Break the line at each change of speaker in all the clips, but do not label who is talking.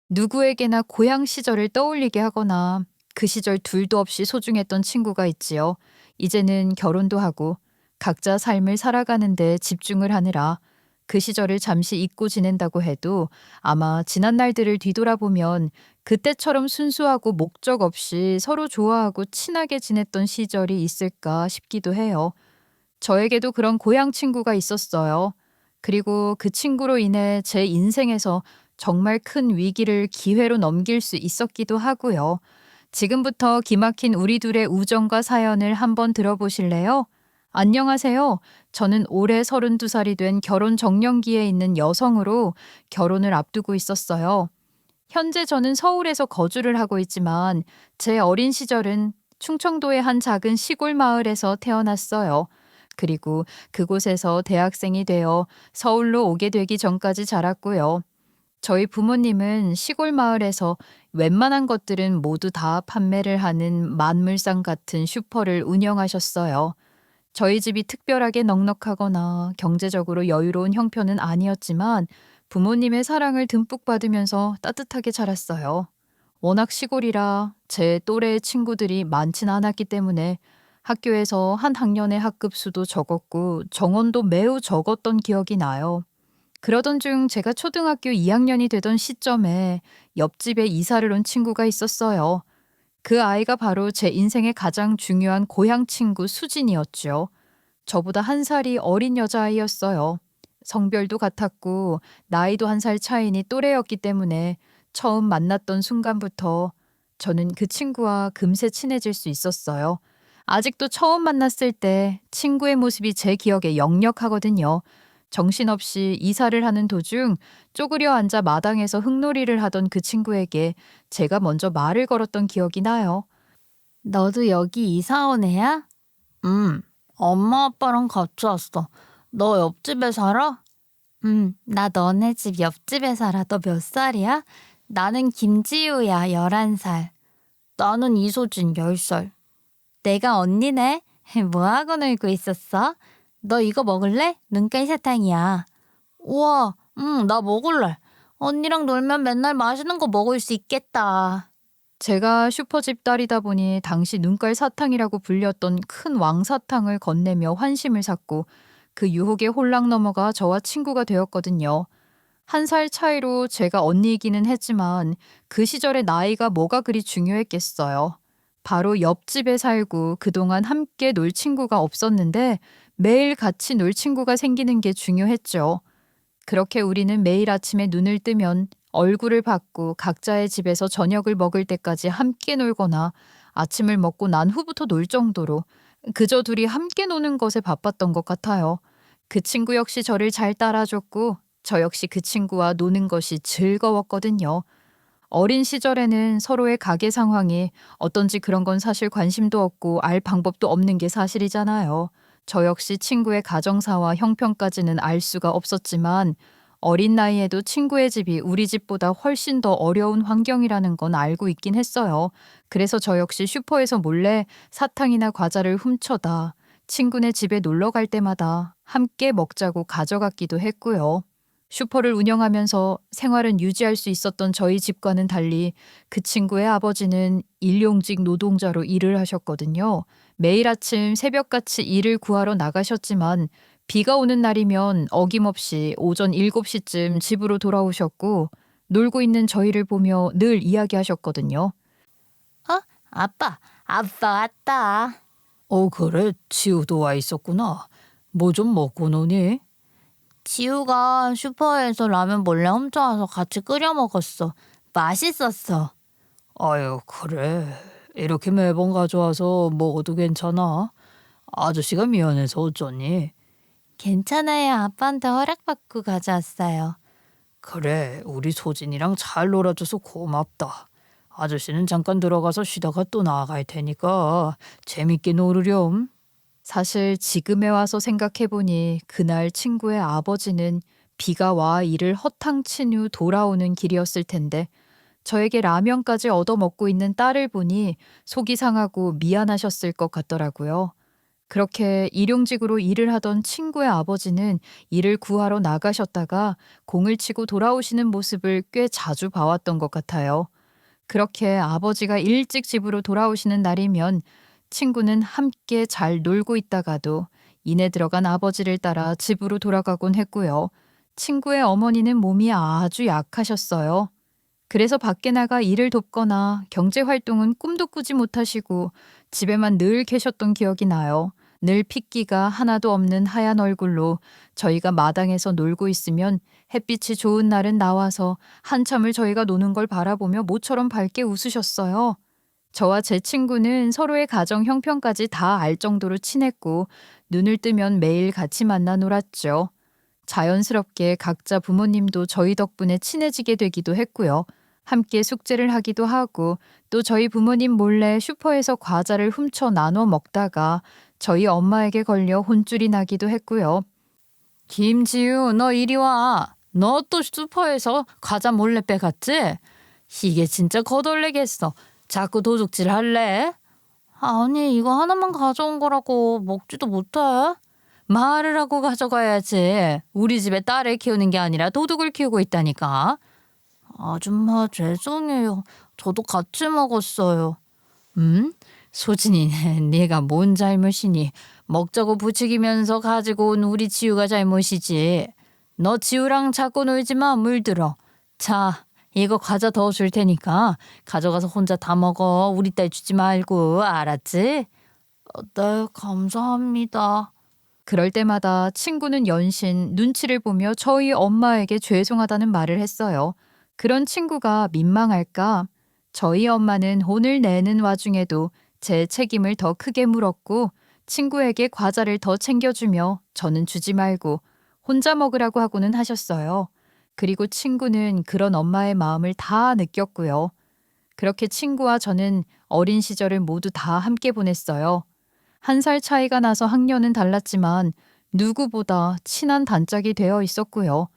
누구에게나 고향 시절을 떠올리게 하거나 그 시절 둘도 없이 소중했던 친구가 있지요. 이제는 결혼도 하고 각자 삶을 살아가는데 집중을 하느라 그 시절을 잠시 잊고 지낸다고 해도 아마 지난 날들을 뒤돌아보면 그때처럼 순수하고 목적 없이 서로 좋아하고 친하게 지냈던 시절이 있을까 싶기도 해요. 저에게도 그런 고향 친구가 있었어요. 그리고 그 친구로 인해 제 인생에서 정말 큰 위기를 기회로 넘길 수 있었기도 하고요. 지금부터 기막힌 우리 둘의 우정과 사연을 한번 들어보실래요? 안녕하세요. 저는 올해 32살이 된 결혼 정년기에 있는 여성으로 결혼을 앞두고 있었어요. 현재 저는 서울에서 거주를 하고 있지만 제 어린 시절은 충청도의 한 작은 시골 마을에서 태어났어요. 그리고 그곳에서 대학생이 되어 서울로 오게 되기 전까지 자랐고요. 저희 부모님은 시골 마을에서 웬만한 것들은 모두 다 판매를 하는 만물상 같은 슈퍼를 운영하셨어요. 저희 집이 특별하게 넉넉하거나 경제적으로 여유로운 형편은 아니었지만 부모님의 사랑을 듬뿍 받으면서 따뜻하게 자랐어요. 워낙 시골이라 제 또래의 친구들이 많진 않았기 때문에 학교에서 한 학년의 학급 수도 적었고 정원도 매우 적었던 기억이 나요. 그러던 중 제가 초등학교 2학년이 되던 시점에 옆집에 이사를 온 친구가 있었어요. 그 아이가 바로 제 인생의 가장 중요한 고향 친구 수진이었죠. 저보다 한 살이 어린 여자아이였어요. 성별도 같았고 나이도 한 살 차이니 또래였기 때문에 처음 만났던 순간부터 저는 그 친구와 금세 친해질 수 있었어요. 아직도 처음 만났을 때 친구의 모습이 제 기억에 역력하거든요. 정신없이 이사를 하는 도중 쪼그려 앉아 마당에서 흙놀이를 하던 그 친구에게 제가 먼저 말을 걸었던 기억이 나요.
너도 여기 이사 온 애야? 응. 엄마 아빠랑 같이 왔어. 너 옆집에 살아? 응. 나 너네 집 옆집에 살아. 너 몇 살이야? 나는 김지우야, 11살. 나는 이소진, 10살. 내가 언니네. 뭐하고 놀고 있었어? 너 이거 먹을래? 눈깔 사탕이야. 우와, 응, 나 먹을래. 언니랑 놀면 맨날 맛있는 거 먹을 수 있겠다.
제가 슈퍼집 딸이다 보니 당시 눈깔 사탕이라고 불렸던 큰 왕사탕을 건네며 환심을 샀고 그 유혹에 홀랑 넘어가 저와 친구가 되었거든요. 한 살 차이로 제가 언니이기는 했지만 그 시절의 나이가 뭐가 그리 중요했겠어요. 바로 옆집에 살고 그동안 함께 놀 친구가 없었는데 매일 같이 놀 친구가 생기는 게 중요했죠. 그렇게 우리는 매일 아침에 눈을 뜨면 얼굴을 받고 각자의 집에서 저녁을 먹을 때까지 함께 놀거나 아침을 먹고 난 후부터 놀 정도로 그저 둘이 함께 노는 것에 바빴던 것 같아요. 그 친구 역시 저를 잘 따라줬고 저 역시 그 친구와 노는 것이 즐거웠거든요. 어린 시절에는 서로의 가계 상황이 어떤지 그런 건 사실 관심도 없고 알 방법도 없는 게 사실이잖아요. 저 역시 친구의 가정사와 형편까지는 알 수가 없었지만 어린 나이에도 친구의 집이 우리 집보다 훨씬 더 어려운 환경이라는 건 알고 있긴 했어요. 그래서 저 역시 슈퍼에서 몰래 사탕이나 과자를 훔쳐다 친구네 집에 놀러 갈 때마다 함께 먹자고 가져갔기도 했고요. 슈퍼를 운영하면서 생활은 유지할 수 있었던 저희 집과는 달리 그 친구의 아버지는 일용직 노동자로 일을 하셨거든요. 매일 아침 새벽같이 일을 구하러 나가셨지만 비가 오는 날이면 어김없이 오전 7시쯤 집으로 돌아오셨고 놀고 있는 저희를 보며 늘 이야기하셨거든요.
어? 아빠 왔다.
그래. 지우도 와 있었구나. 뭐 좀 먹고 노니?
지우가 슈퍼에서 라면 몰래 훔쳐와서 같이 끓여 먹었어. 맛있었어.
아유, 그래. 이렇게 매번 가져와서 먹어도 괜찮아? 아저씨가 미안해서 어쩌니?
괜찮아요. 아빠한테 허락받고 가져왔어요.
그래, 우리 소진이랑 잘 놀아줘서 고맙다. 아저씨는 잠깐 들어가서 쉬다가 또 나갈 테니까 재밌게 놀으렴. 사실 지금에 와서 생각해보니 그날 친구의 아버지는 비가 와 일을 허탕친 후 돌아오는 길이었을 텐데 저에게 라면까지 얻어먹고 있는 딸을 보니 속이 상하고 미안하셨을 것 같더라고요. 그렇게 일용직으로 일을 하던 친구의 아버지는 일을 구하러 나가셨다가 공을 치고 돌아오시는 모습을 꽤 자주 봐왔던 것 같아요. 그렇게 아버지가 일찍 집으로 돌아오시는 날이면 친구는 함께 잘 놀고 있다가도 이내 들어간 아버지를 따라 집으로 돌아가곤 했고요. 친구의 어머니는 몸이 아주 약하셨어요. 그래서 밖에 나가 일을 돕거나 경제 활동은 꿈도 꾸지 못하시고 집에만 늘 계셨던 기억이 나요. 늘 핏기가 하나도 없는 하얀 얼굴로 저희가 마당에서 놀고 있으면 햇빛이 좋은 날은 나와서 한참을 저희가 노는 걸 바라보며 모처럼 밝게 웃으셨어요. 저와 제 친구는 서로의 가정 형편까지 다 알 정도로 친했고 눈을 뜨면 매일 같이 만나 놀았죠. 자연스럽게 각자 부모님도 저희 덕분에 친해지게 되기도 했고요. 함께 숙제를 하기도 하고 또 저희 부모님 몰래 슈퍼에서 과자를 훔쳐 나눠 먹다가 저희 엄마에게 걸려 혼쭐이 나기도 했고요. 김지우, 너 이리 와. 너 또 슈퍼에서 과자 몰래 빼갔지? 이게 진짜 거덜내겠어. 자꾸 도둑질 할래?
아니, 이거 하나만 가져온 거라고 먹지도 못해.
말을 하고 가져가야지. 우리 집에 딸을 키우는 게 아니라 도둑을 키우고 있다니까.
아줌마, 죄송해요. 저도 같이 먹었어요.
소진이네. 네가 뭔 잘못이니. 먹자고 부추기면서 가지고 온 우리 지우가 잘못이지. 너 지우랑 자꾸 놀지 마. 물들어. 자, 이거 과자 더 줄 테니까 가져가서 혼자 다 먹어. 우리 딸 주지 말고. 알았지?
네, 감사합니다.
그럴 때마다 친구는 연신 눈치를 보며 저희 엄마에게 죄송하다는 말을 했어요. 그런 친구가 민망할까? 저희 엄마는 혼을 내는 와중에도 제 책임을 더 크게 물었고 친구에게 과자를 더 챙겨주며 저는 주지 말고 혼자 먹으라고 하고는 하셨어요. 그리고 친구는 그런 엄마의 마음을 다 느꼈고요. 그렇게 친구와 저는 어린 시절을 모두 다 함께 보냈어요. 1살 차이가 나서 학년은 달랐지만 누구보다 친한 단짝이 되어 있었고요.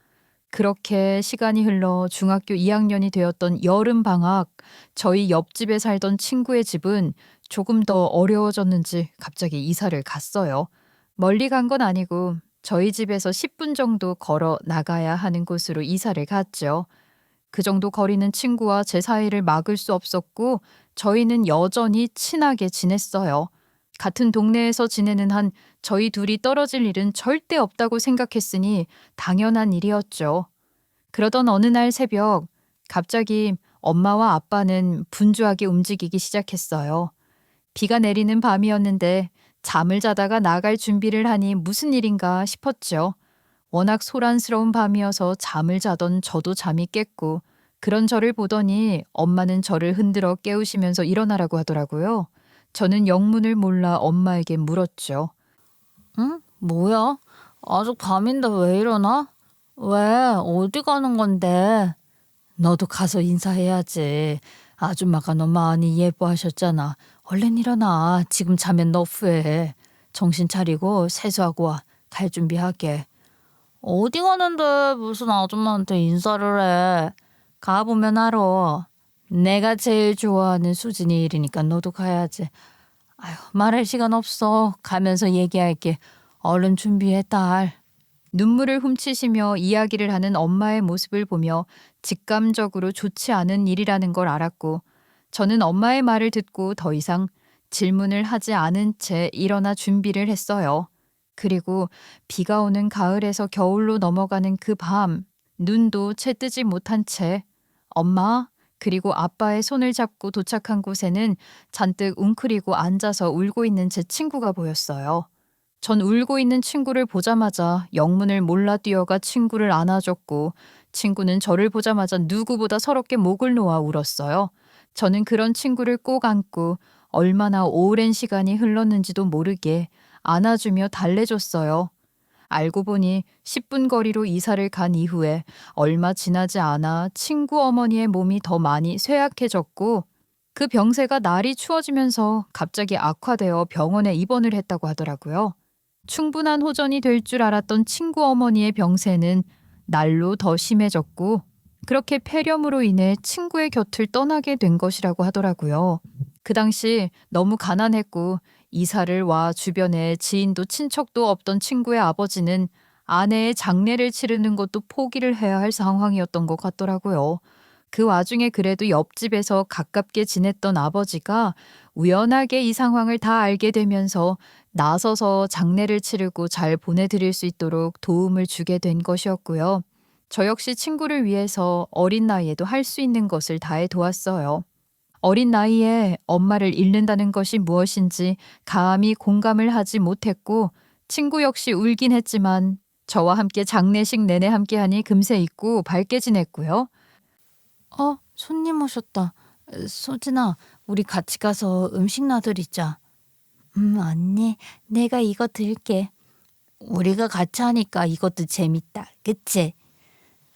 그렇게 시간이 흘러 중학교 2학년이 되었던 여름 방학, 저희 옆집에 살던 친구의 집은 조금 더 어려워졌는지 갑자기 이사를 갔어요. 멀리 간 건 아니고 저희 집에서 10분 정도 걸어 나가야 하는 곳으로 이사를 갔죠. 그 정도 거리는 친구와 제 사이를 막을 수 없었고 저희는 여전히 친하게 지냈어요. 같은 동네에서 지내는 한 저희 둘이 떨어질 일은 절대 없다고 생각했으니 당연한 일이었죠. 그러던 어느 날 새벽 갑자기 엄마와 아빠는 분주하게 움직이기 시작했어요. 비가 내리는 밤이었는데 잠을 자다가 나갈 준비를 하니 무슨 일인가 싶었죠. 워낙 소란스러운 밤이어서 잠을 자던 저도 잠이 깼고 그런 저를 보더니 엄마는 저를 흔들어 깨우시면서 일어나라고 하더라고요. 저는 영문을 몰라 엄마에게 물었죠.
응? 뭐야? 아직 밤인데 왜 이러나? 왜? 어디 가는 건데?
너도 가서 인사해야지. 아줌마가 너 많이 예뻐하셨잖아. 얼른 일어나. 지금 자면 너 후회해. 정신 차리고 세수하고 와. 갈 준비하게.
어디 가는데 무슨 아줌마한테 인사를 해?
가보면 알아. 내가 제일 좋아하는 수진이 일이니까 너도 가야지. 아휴, 말할 시간 없어. 가면서 얘기할게. 얼른 준비해, 딸. 눈물을 훔치시며 이야기를 하는 엄마의 모습을 보며 직감적으로 좋지 않은 일이라는 걸 알았고 저는 엄마의 말을 듣고 더 이상 질문을 하지 않은 채 일어나 준비를 했어요. 그리고 비가 오는 가을에서 겨울로 넘어가는 그 밤, 눈도 채 뜨지 못한 채 엄마 그리고 아빠의 손을 잡고 도착한 곳에는 잔뜩 웅크리고 앉아서 울고 있는 제 친구가 보였어요. 전 울고 있는 친구를 보자마자 영문을 몰라 뛰어가 친구를 안아줬고 친구는 저를 보자마자 누구보다 서럽게 목을 놓아 울었어요. 저는 그런 친구를 꼭 안고 얼마나 오랜 시간이 흘렀는지도 모르게 안아주며 달래줬어요. 알고 보니 10분 거리로 이사를 간 이후에 얼마 지나지 않아 친구 어머니의 몸이 더 많이 쇠약해졌고 그 병세가 날이 추워지면서 갑자기 악화되어 병원에 입원을 했다고 하더라고요. 충분한 호전이 될 줄 알았던 친구 어머니의 병세는 날로 더 심해졌고 그렇게 폐렴으로 인해 친구의 곁을 떠나게 된 것이라고 하더라고요. 그 당시 너무 가난했고 이사를 와 주변에 지인도 친척도 없던 친구의 아버지는 아내의 장례를 치르는 것도 포기를 해야 할 상황이었던 것 같더라고요. 그 와중에 그래도 옆집에서 가깝게 지냈던 아버지가 우연하게 이 상황을 다 알게 되면서 나서서 장례를 치르고 잘 보내드릴 수 있도록 도움을 주게 된 것이었고요. 저 역시 친구를 위해서 어린 나이에도 할 수 있는 것을 다해 도왔어요. 어린 나이에 엄마를 잃는다는 것이 무엇인지 감히 공감을 하지 못했고 친구 역시 울긴 했지만 저와 함께 장례식 내내 함께하니 금세 잊고 밝게 지냈고요.
손님 오셨다. 소진아, 우리 같이 가서 음식 놔드리자. 언니, 내가 이거 들게. 우리가 같이 하니까 이것도 재밌다. 그치?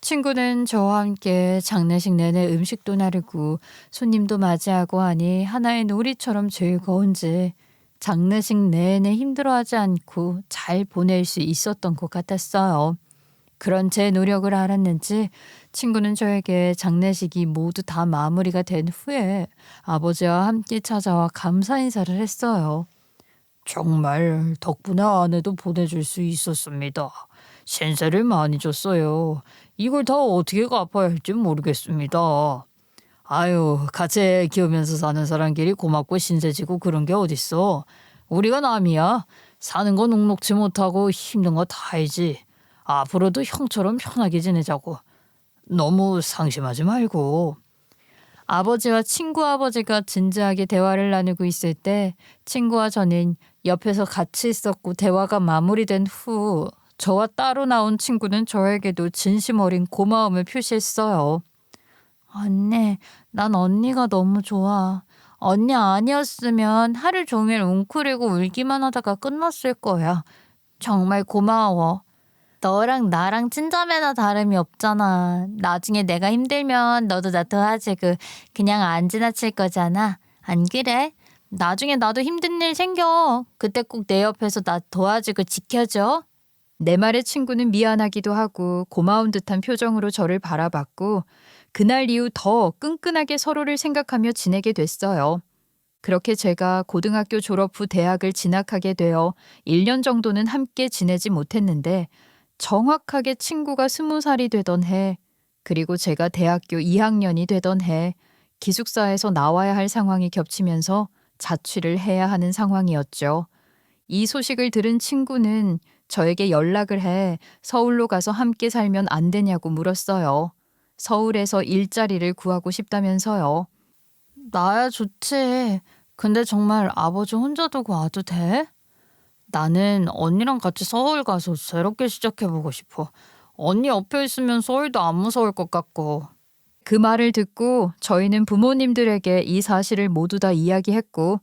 친구는 저와 함께 장례식 내내 음식도 나르고 손님도 맞이하고 하니 하나의 놀이처럼 즐거운지 장례식 내내 힘들어하지 않고 잘 보낼 수 있었던 것 같았어요. 그런 제 노력을 알았는지 친구는 저에게 장례식이 모두 다 마무리가 된 후에 아버지와 함께 찾아와 감사 인사를 했어요. 정말 덕분에 아내도 보내줄 수 있었습니다. 신세를 많이 졌어요. 이걸 다 어떻게 갚아야 할지 모르겠습니다. 아유, 같이 애 키우면서 사는 사람끼리 고맙고 신세지고 그런 게 어딨어. 우리가 남이야. 사는 거 녹록지 못하고 힘든 거 다 알지. 앞으로도 형처럼 편하게 지내자고. 너무 상심하지 말고. 아버지와 친구 아버지가 진지하게 대화를 나누고 있을 때 친구와 저는 옆에서 같이 있었고 대화가 마무리된 후 저와 따로 나온 친구는 저에게도 진심 어린 고마움을 표시했어요.
언니, 난 언니가 너무 좋아. 언니 아니었으면 하루 종일 웅크리고 울기만 하다가 끝났을 거야. 정말 고마워. 너랑 나랑 친자매나 다름이 없잖아. 나중에 내가 힘들면 너도 나 도와주고 그냥 안 지나칠 거잖아. 안 그래? 나중에 나도 힘든 일 생겨. 그때 꼭 내 옆에서 나 도와주고 지켜줘.
내 말에 친구는 미안하기도 하고 고마운 듯한 표정으로 저를 바라봤고 그날 이후 더 끈끈하게 서로를 생각하며 지내게 됐어요. 그렇게 제가 고등학교 졸업 후 대학을 진학하게 되어 1년 정도는 함께 지내지 못했는데 정확하게 친구가 20살이 되던 해, 그리고 제가 대학교 2학년이 되던 해, 기숙사에서 나와야 할 상황이 겹치면서 자취를 해야 하는 상황이었죠. 이 소식을 들은 친구는 저에게 연락을 해 서울로 가서 함께 살면 안 되냐고 물었어요. 서울에서 일자리를 구하고 싶다면서요.
나야 좋지. 근데 정말 아버지 혼자 두고 와도 돼? 나는 언니랑 같이 서울 가서 새롭게 시작해보고 싶어. 언니 옆에 있으면 서울도 안 무서울 것 같고.
그 말을 듣고 저희는 부모님들에게 이 사실을 모두 다 이야기했고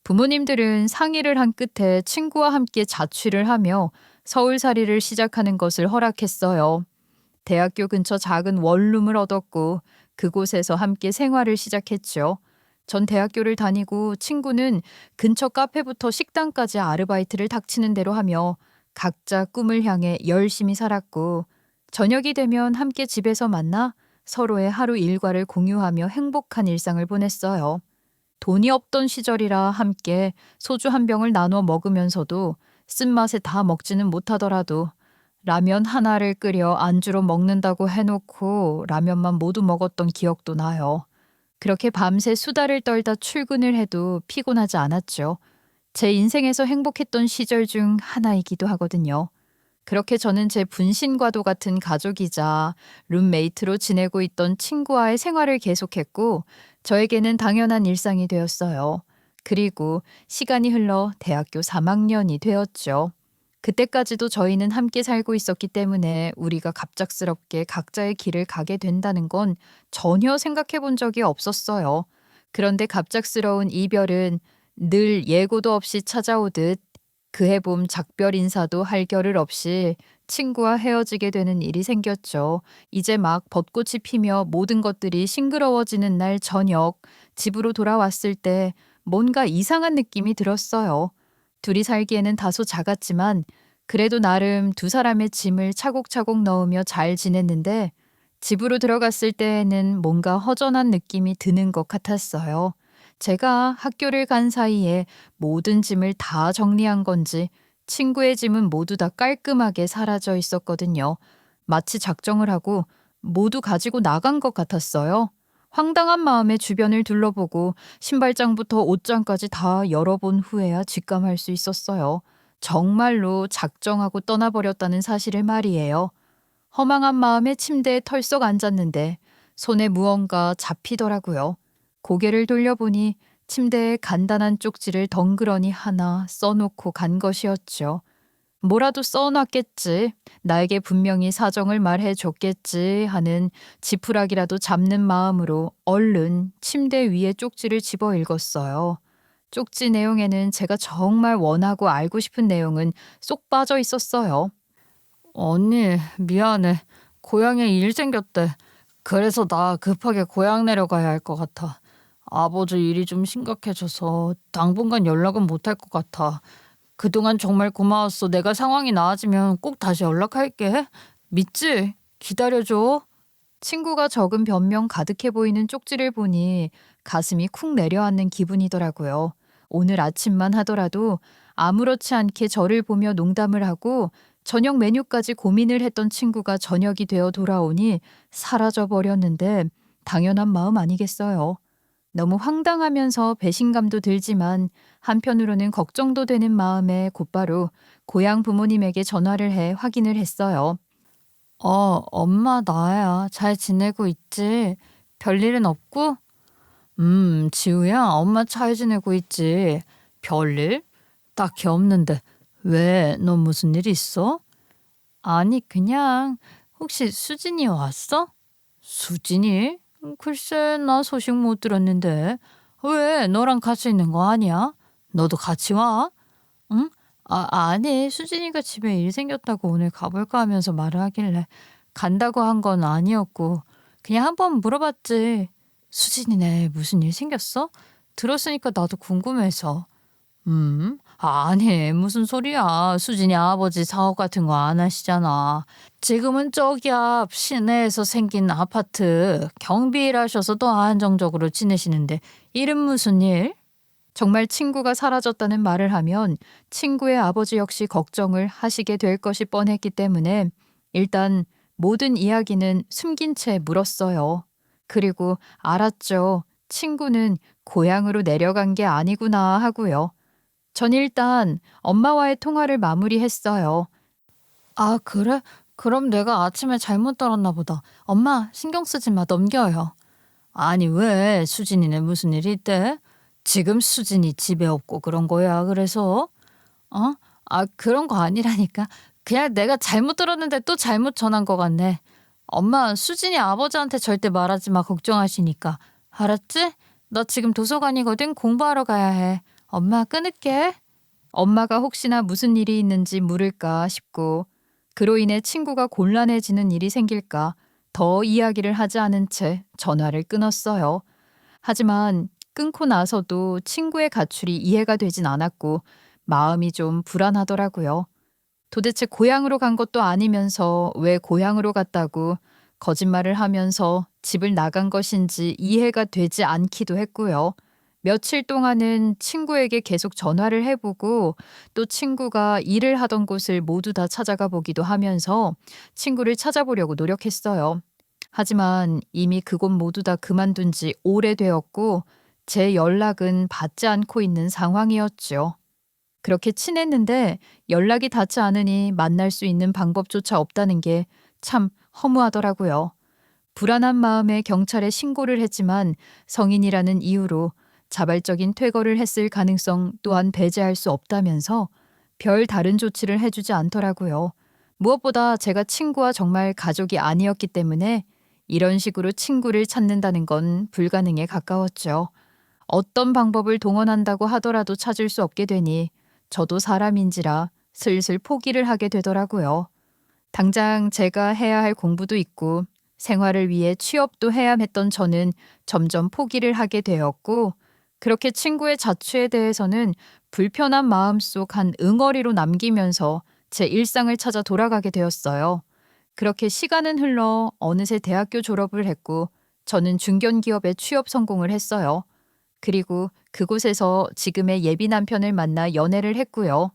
부모님들은 상의를 한 끝에 친구와 함께 자취를 하며 서울살이를 시작하는 것을 허락했어요. 대학교 근처 작은 원룸을 얻었고 그곳에서 함께 생활을 시작했죠. 전 대학교를 다니고 친구는 근처 카페부터 식당까지 아르바이트를 닥치는 대로 하며 각자 꿈을 향해 열심히 살았고 저녁이 되면 함께 집에서 만나 서로의 하루 일과를 공유하며 행복한 일상을 보냈어요. 돈이 없던 시절이라 함께 소주 한 병을 나눠 먹으면서도 쓴맛에 다 먹지는 못하더라도 라면 하나를 끓여 안주로 먹는다고 해놓고 라면만 모두 먹었던 기억도 나요. 그렇게 밤새 수다를 떨다 출근을 해도 피곤하지 않았죠. 제 인생에서 행복했던 시절 중 하나이기도 하거든요. 그렇게 저는 제 분신과도 같은 가족이자 룸메이트로 지내고 있던 친구와의 생활을 계속했고 저에게는 당연한 일상이 되었어요. 그리고 시간이 흘러 대학교 3학년이 되었죠. 그때까지도 저희는 함께 살고 있었기 때문에 우리가 갑작스럽게 각자의 길을 가게 된다는 건 전혀 생각해 본 적이 없었어요. 그런데 갑작스러운 이별은 늘 예고도 없이 찾아오듯 그해 봄 작별 인사도 할 겨를 없이 친구와 헤어지게 되는 일이 생겼죠. 이제 막 벚꽃이 피며 모든 것들이 싱그러워지는 날 저녁 집으로 돌아왔을 때 뭔가 이상한 느낌이 들었어요. 둘이 살기에는 다소 작았지만 그래도 나름 두 사람의 짐을 차곡차곡 넣으며 잘 지냈는데 집으로 들어갔을 때에는 뭔가 허전한 느낌이 드는 것 같았어요. 제가 학교를 간 사이에 모든 짐을 다 정리한 건지 친구의 짐은 모두 다 깔끔하게 사라져 있었거든요. 마치 작정을 하고 모두 가지고 나간 것 같았어요. 황당한 마음에 주변을 둘러보고 신발장부터 옷장까지 다 열어본 후에야 직감할 수 있었어요. 정말로 작정하고 떠나버렸다는 사실을 말이에요. 허망한 마음에 침대에 털썩 앉았는데 손에 무언가 잡히더라고요. 고개를 돌려보니 침대에 간단한 쪽지를 덩그러니 하나 써놓고 간 것이었죠. 뭐라도 써놨겠지. 나에게 분명히 사정을 말해줬겠지 하는 지푸라기라도 잡는 마음으로 얼른 침대 위에 쪽지를 집어 읽었어요. 쪽지 내용에는 제가 정말 원하고 알고 싶은 내용은 쏙 빠져 있었어요.
언니, 미안해. 고향에 일 생겼대. 그래서 나 급하게 고향 내려가야 할 것 같아. 아버지 일이 좀 심각해져서 당분간 연락은 못 할 것 같아. 그동안 정말 고마웠어. 내가 상황이 나아지면 꼭 다시 연락할게. 믿지? 기다려줘.
친구가 적은 변명 가득해 보이는 쪽지를 보니 가슴이 쿵 내려앉는 기분이더라고요. 오늘 아침만 하더라도 아무렇지 않게 저를 보며 농담을 하고 저녁 메뉴까지 고민을 했던 친구가 저녁이 되어 돌아오니 사라져 버렸는데 당연한 마음 아니겠어요. 너무 황당하면서 배신감도 들지만 한편으로는 걱정도 되는 마음에 곧바로 고향 부모님에게 전화를 해 확인을 했어요.
엄마 나야. 잘 지내고 있지? 별일은 없고? 지우야, 엄마 잘 지내고 있지? 별일? 딱히 없는데. 왜? 너 무슨 일 있어? 아니, 그냥 혹시 수진이 왔어? 수진이? 글쎄, 나 소식 못 들었는데. 왜? 너랑 같이 있는 거 아니야? 너도 같이 와? 응? 아니, 수진이가 집에 일 생겼다고 오늘 가볼까 하면서 말을 하길래 간다고 한 건 아니었고 그냥 한번 물어봤지. 수진이네 무슨 일 생겼어? 들었으니까 나도 궁금해서. 아니 무슨 소리야. 수진이 아버지 사업 같은 거 안 하시잖아. 지금은 저기 앞 시내에서 생긴 아파트 경비 일하셔서 더 안정적으로 지내시는데 일은 무슨 일?
정말 친구가 사라졌다는 말을 하면 친구의 아버지 역시 걱정을 하시게 될 것이 뻔했기 때문에 일단 모든 이야기는 숨긴 채 물었어요. 그리고 알았죠. 친구는 고향으로 내려간 게 아니구나 하고요. 전 일단 엄마와의 통화를 마무리했어요.
아, 그래? 그럼 내가 아침에 잘못 들었나 보다. 엄마, 신경 쓰지 마, 넘겨요. 아니, 왜? 수진이네 무슨 일이 있대? 지금 수진이 집에 없고 그런 거야, 그래서? 어? 그런 거 아니라니까. 그냥 내가 잘못 들었는데 또 잘못 전한 거 같네. 엄마, 수진이 아버지한테 절대 말하지 마, 걱정하시니까. 알았지? 나 지금 도서관이거든, 공부하러 가야 해. 엄마, 끊을게.
엄마가 혹시나 무슨 일이 있는지 물을까 싶고 그로 인해 친구가 곤란해지는 일이 생길까 더 이야기를 하지 않은 채 전화를 끊었어요. 하지만 끊고 나서도 친구의 가출이 이해가 되진 않았고 마음이 좀 불안하더라고요. 도대체 고향으로 간 것도 아니면서 왜 고향으로 갔다고 거짓말을 하면서 집을 나간 것인지 이해가 되지 않기도 했고요. 며칠 동안은 친구에게 계속 전화를 해보고 또 친구가 일을 하던 곳을 모두 다 찾아가 보기도 하면서 친구를 찾아보려고 노력했어요. 하지만 이미 그곳 모두 다 그만둔 지 오래되었고 제 연락은 받지 않고 있는 상황이었죠. 그렇게 친했는데 연락이 닿지 않으니 만날 수 있는 방법조차 없다는 게 참 허무하더라고요. 불안한 마음에 경찰에 신고를 했지만 성인이라는 이유로 자발적인 퇴거를 했을 가능성 또한 배제할 수 없다면서 별 다른 조치를 해주지 않더라고요. 무엇보다 제가 친구와 정말 가족이 아니었기 때문에 이런 식으로 친구를 찾는다는 건 불가능에 가까웠죠. 어떤 방법을 동원한다고 하더라도 찾을 수 없게 되니 저도 사람인지라 슬슬 포기를 하게 되더라고요. 당장 제가 해야 할 공부도 있고 생활을 위해 취업도 해야 했던 저는 점점 포기를 하게 되었고 그렇게 친구의 자취에 대해서는 불편한 마음속 한 응어리로 남기면서 제 일상을 찾아 돌아가게 되었어요. 그렇게 시간은 흘러 어느새 대학교 졸업을 했고 저는 중견기업에 취업 성공을 했어요. 그리고 그곳에서 지금의 예비 남편을 만나 연애를 했고요.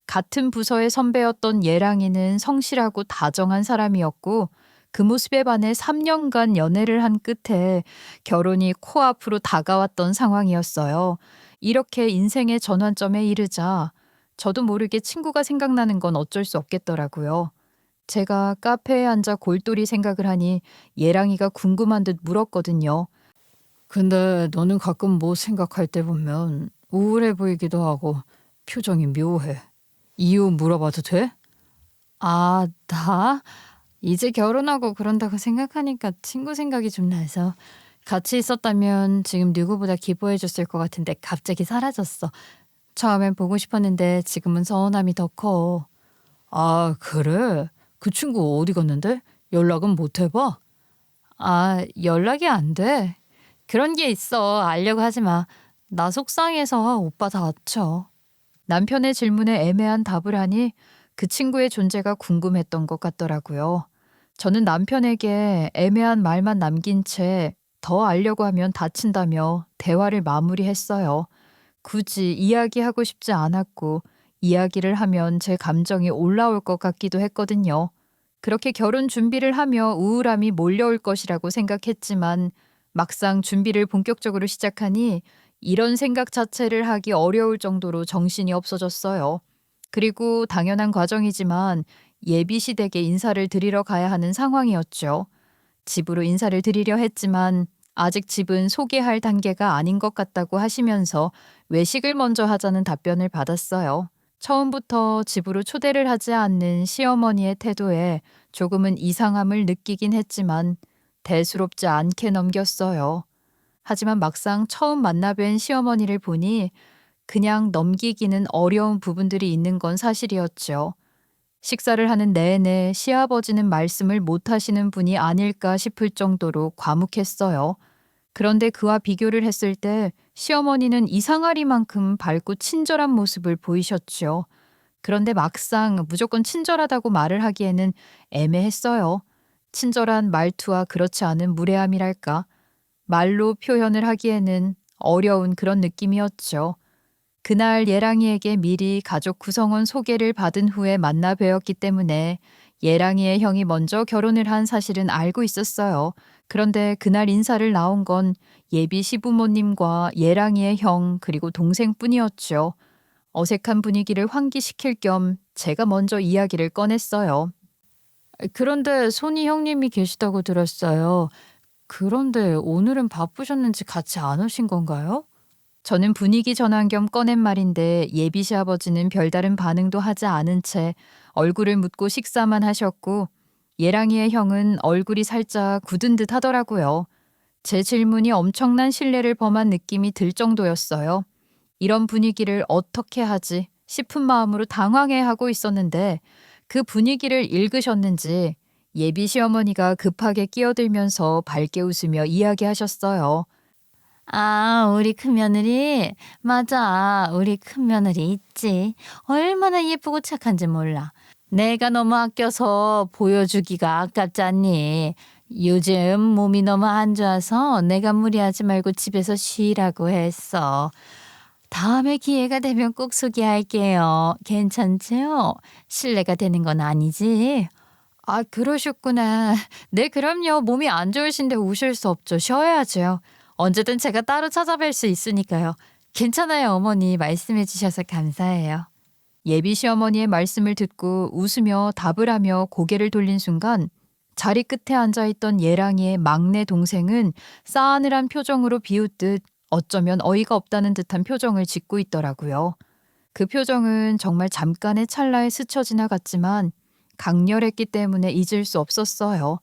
같은 부서의 선배였던 예랑이는 성실하고 다정한 사람이었고 그 모습에 반해 3년간 연애를 한 끝에 결혼이 코앞으로 다가왔던 상황이었어요. 이렇게 인생의 전환점에 이르자 저도 모르게 친구가 생각나는 건 어쩔 수 없겠더라고요. 제가 카페에 앉아 골똘히 생각을 하니 예랑이가 궁금한 듯 물었거든요. 근데 너는 가끔 뭐 생각할 때 보면 우울해 보이기도 하고 표정이 묘해. 이유 물어봐도 돼?
아, 나? 이제 결혼하고 그런다고 생각하니까 친구 생각이 좀 나서 같이 있었다면 지금 누구보다 기뻐해줬을 것 같은데 갑자기 사라졌어. 처음엔 보고 싶었는데 지금은 서운함이 더 커.
아, 그래? 그 친구 어디 갔는데? 연락은 못 해봐?
아, 연락이 안 돼. 그런 게 있어. 알려고 하지 마. 나 속상해서 오빠 다쳐.
남편의 질문에 애매한 답을 하니 그 친구의 존재가 궁금했던 것 같더라고요. 저는 남편에게 애매한 말만 남긴 채 더 알려고 하면 다친다며 대화를 마무리했어요. 굳이 이야기하고 싶지 않았고 이야기를 하면 제 감정이 올라올 것 같기도 했거든요. 그렇게 결혼 준비를 하며 우울함이 몰려올 것이라고 생각했지만 막상 준비를 본격적으로 시작하니 이런 생각 자체를 하기 어려울 정도로 정신이 없어졌어요. 그리고 당연한 과정이지만 예비 시댁에 인사를 드리러 가야 하는 상황이었죠. 집으로 인사를 드리려 했지만 아직 집은 소개할 단계가 아닌 것 같다고 하시면서 외식을 먼저 하자는 답변을 받았어요. 처음부터 집으로 초대를 하지 않는 시어머니의 태도에 조금은 이상함을 느끼긴 했지만 대수롭지 않게 넘겼어요. 하지만 막상 처음 만나뵌 시어머니를 보니 그냥 넘기기는 어려운 부분들이 있는 건 사실이었죠. 식사를 하는 내내 시아버지는 말씀을 못 하시는 분이 아닐까 싶을 정도로 과묵했어요. 그런데 그와 비교를 했을 때 시어머니는 이상하리만큼 밝고 친절한 모습을 보이셨죠. 그런데 막상 무조건 친절하다고 말을 하기에는 애매했어요. 친절한 말투와 그렇지 않은 무례함이랄까. 말로 표현을 하기에는 어려운 그런 느낌이었죠. 그날 예랑이에게 미리 가족 구성원 소개를 받은 후에 만나 뵈었기 때문에 예랑이의 형이 먼저 결혼을 한 사실은 알고 있었어요. 그런데 그날 인사를 나온 건 예비 시부모님과 예랑이의 형 그리고 동생뿐이었죠. 어색한 분위기를 환기시킬 겸 제가 먼저 이야기를 꺼냈어요.
그런데 손이 형님이 계시다고 들었어요. 그런데 오늘은 바쁘셨는지 같이 안 오신 건가요?
저는 분위기 전환 겸 꺼낸 말인데 예비 시아버지는 별다른 반응도 하지 않은 채 얼굴을 묻고 식사만 하셨고 예랑이의 형은 얼굴이 살짝 굳은 듯 하더라고요. 제 질문이 엄청난 신뢰를 범한 느낌이 들 정도였어요. 이런 분위기를 어떻게 하지 싶은 마음으로 당황해하고 있었는데 그 분위기를 읽으셨는지 예비 시어머니가 급하게 끼어들면서 밝게 웃으며 이야기하셨어요.
아, 우리 큰며느리? 맞아, 우리 큰며느리 있지. 얼마나 예쁘고 착한지 몰라. 내가 너무 아껴서 보여주기가 아깝지 않니? 요즘 몸이 너무 안 좋아서 내가 무리하지 말고 집에서 쉬라고 했어. 다음에 기회가 되면 꼭 소개할게요. 괜찮지요? 실례가 되는 건 아니지?
아, 그러셨구나. 네, 그럼요. 몸이 안 좋으신데 오실 수 없죠. 쉬어야죠.
언제든 제가 따로 찾아뵐 수 있으니까요. 괜찮아요, 어머니. 말씀해 주셔서 감사해요.
예비 시어머니의 말씀을 듣고 웃으며 답을 하며 고개를 돌린 순간 자리 끝에 앉아있던 예랑이의 막내 동생은 싸늘한 표정으로 비웃듯 어쩌면 어이가 없다는 듯한 표정을 짓고 있더라고요. 그 표정은 정말 잠깐의 찰나에 스쳐 지나갔지만 강렬했기 때문에 잊을 수 없었어요.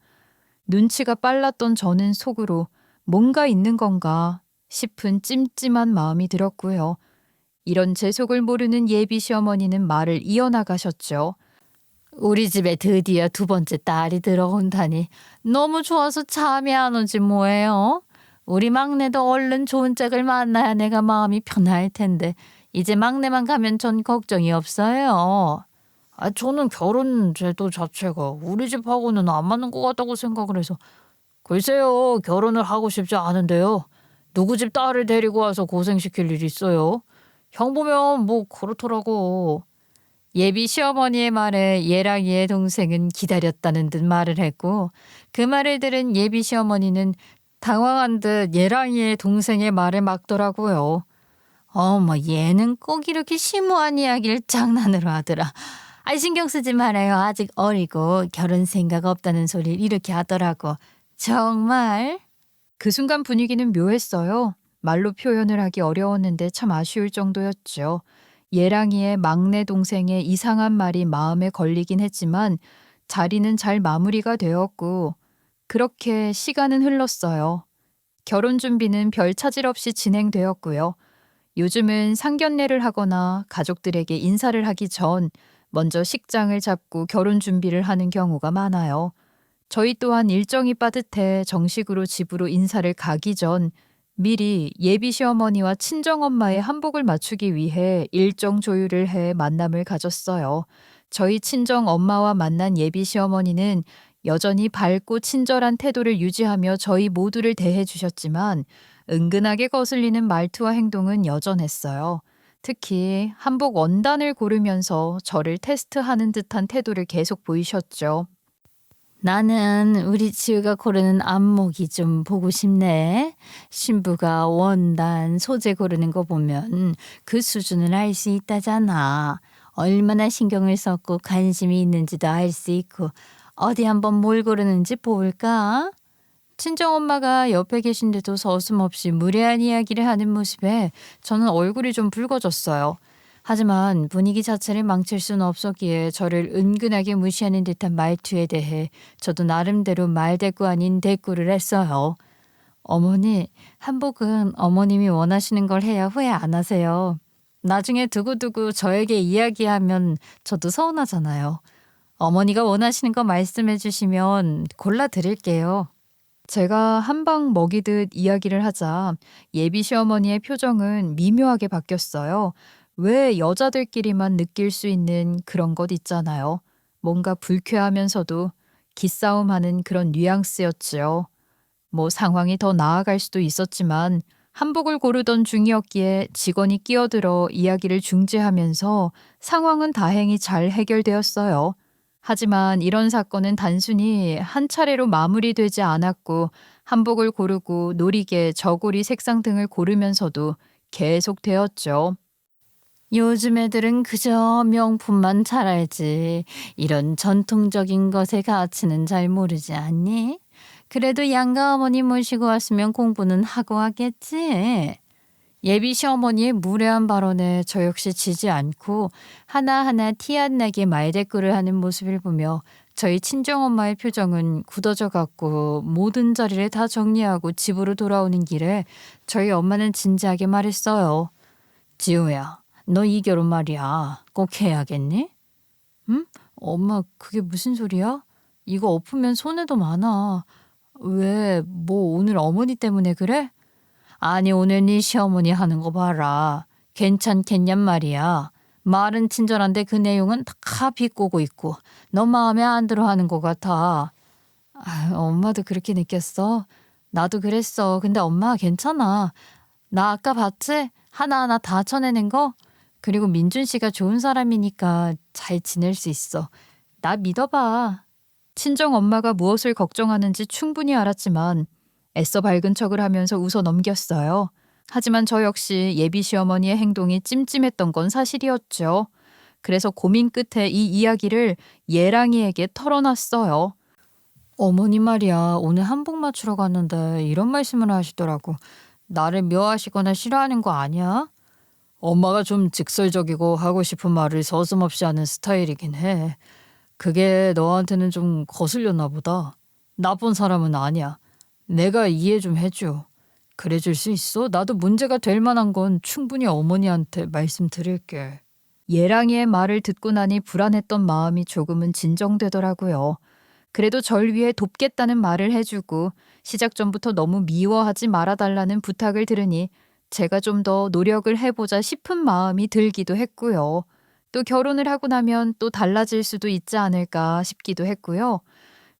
눈치가 빨랐던 저는 속으로 뭔가 있는 건가 싶은 찜찜한 마음이 들었고요. 이런 제 속을 모르는 예비 시어머니는 말을 이어나가셨죠.
우리 집에 드디어 두 번째 딸이 들어온다니 너무 좋아서 잠이 안 오지 뭐예요? 우리 막내도 얼른 좋은 짝을 만나야 내가 마음이 편할 텐데 이제 막내만 가면 전 걱정이 없어요. 아, 저는 결혼 제도 자체가 우리 집하고는 안 맞는 것 같다고 생각을 해서 글쎄요, 결혼을 하고 싶지 않은데요. 누구 집 딸을 데리고 와서 고생시킬 일 있어요? 형 보면 뭐 그렇더라고. 예비 시어머니의 말에 예랑이의 동생은 기다렸다는 듯 말을 했고 그 말을 들은 예비 시어머니는 당황한 듯 예랑이의 동생의 말에 막더라고요. 어머 얘는 꼭 이렇게 심오한 이야기를 장난으로 하더라. 아이 신경 쓰지 말아요. 아직 어리고 결혼 생각 없다는 소리를 이렇게 하더라고. 정말?
그 순간 분위기는 묘했어요. 말로 표현을 하기 어려웠는데 참 아쉬울 정도였죠. 예랑이의 막내 동생의 이상한 말이 마음에 걸리긴 했지만 자리는 잘 마무리가 되었고 그렇게 시간은 흘렀어요. 결혼 준비는 별 차질 없이 진행되었고요. 요즘은 상견례를 하거나 가족들에게 인사를 하기 전 먼저 식장을 잡고 결혼 준비를 하는 경우가 많아요. 저희 또한 일정이 빠듯해 정식으로 집으로 인사를 가기 전 미리 예비 시어머니와 친정엄마의 한복을 맞추기 위해 일정 조율을 해 만남을 가졌어요. 저희 친정엄마와 만난 예비 시어머니는 여전히 밝고 친절한 태도를 유지하며 저희 모두를 대해 주셨지만 은근하게 거슬리는 말투와 행동은 여전했어요. 특히 한복 원단을 고르면서 저를 테스트하는 듯한 태도를 계속 보이셨죠.
나는 우리 지우가 고르는 안목이 좀 보고 싶네. 신부가 원단, 소재 고르는 거 보면 그 수준을 알 수 있다잖아. 얼마나 신경을 썼고 관심이 있는지도 알 수 있고 어디 한번 뭘 고르는지 볼까? 친정엄마가 옆에 계신데도 서슴없이 무례한 이야기를 하는 모습에 저는 얼굴이 좀 붉어졌어요. 하지만 분위기 자체를 망칠 수는 없었기에 저를 은근하게 무시하는 듯한 말투에 대해 저도 나름대로 말대꾸 아닌 대꾸를 했어요. 어머니, 한복은 어머님이 원하시는 걸 해야 후회 안 하세요. 나중에 두고두고 저에게 이야기하면 저도 서운하잖아요. 어머니가 원하시는 거 말씀해 주시면 골라 드릴게요.
제가 한방 먹이듯 이야기를 하자 예비 시어머니의 표정은 미묘하게 바뀌었어요. 왜 여자들끼리만 느낄 수 있는 그런 것 있잖아요. 뭔가 불쾌하면서도 기싸움하는 그런 뉘앙스였지요. 뭐 상황이 더 나아갈 수도 있었지만 한복을 고르던 중이었기에 직원이 끼어들어 이야기를 중재하면서 상황은 다행히 잘 해결되었어요. 하지만 이런 사건은 단순히 한 차례로 마무리되지 않았고 한복을 고르고 놀이개, 저고리 색상 등을 고르면서도 계속되었죠.
요즘 애들은 그저 명품만 잘 알지. 이런 전통적인 것의 가치는 잘 모르지 않니? 그래도 양가 어머니 모시고 왔으면 공부는 하고 하겠지. 예비 시어머니의 무례한 발언에 저 역시 지지 않고 하나하나 티 안 나게 말대꾸를 하는 모습을 보며 저희 친정엄마의 표정은 굳어져 갔고 모든 자리를 다 정리하고 집으로 돌아오는 길에 저희 엄마는 진지하게 말했어요. 지우야, 너 이 결혼 말이야. 꼭 해야겠니? 응? 엄마, 그게 무슨 소리야? 이거 엎으면 손해도 많아. 왜, 뭐 오늘 어머니 때문에 그래? 아니 오늘 네 시어머니 하는 거 봐라. 괜찮겠냔 말이야. 말은 친절한데 그 내용은 다 비꼬고 있고 너 마음에 안 들어 하는 것 같아. 아, 엄마도 그렇게 느꼈어? 나도 그랬어. 근데 엄마 괜찮아. 나 아까 봤지? 하나하나 다 쳐내는 거? 그리고 민준 씨가 좋은 사람이니까 잘 지낼 수 있어. 나 믿어봐.
친정 엄마가 무엇을 걱정하는지 충분히 알았지만 애써 밝은 척을 하면서 웃어 넘겼어요. 하지만 저 역시 예비 시어머니의 행동이 찜찜했던 건 사실이었죠. 그래서 고민 끝에 이 이야기를 예랑이에게 털어놨어요.
어머니 말이야. 오늘 한복 맞추러 갔는데 이런 말씀을 하시더라고. 나를 묘하시거나 싫어하는 거 아니야? 엄마가 좀 직설적이고 하고 싶은 말을 서슴없이 하는 스타일이긴 해. 그게 너한테는 좀 거슬렸나 보다. 나쁜 사람은 아니야. 내가 이해 좀 해줘. 그래 줄 수 있어? 나도 문제가 될 만한 건 충분히 어머니한테 말씀드릴게.
예랑이의 말을 듣고 나니 불안했던 마음이 조금은 진정되더라고요. 그래도 절 위해 돕겠다는 말을 해주고 시작 전부터 너무 미워하지 말아달라는 부탁을 들으니 제가 좀 더 노력을 해보자 싶은 마음이 들기도 했고요. 또 결혼을 하고 나면 또 달라질 수도 있지 않을까 싶기도 했고요.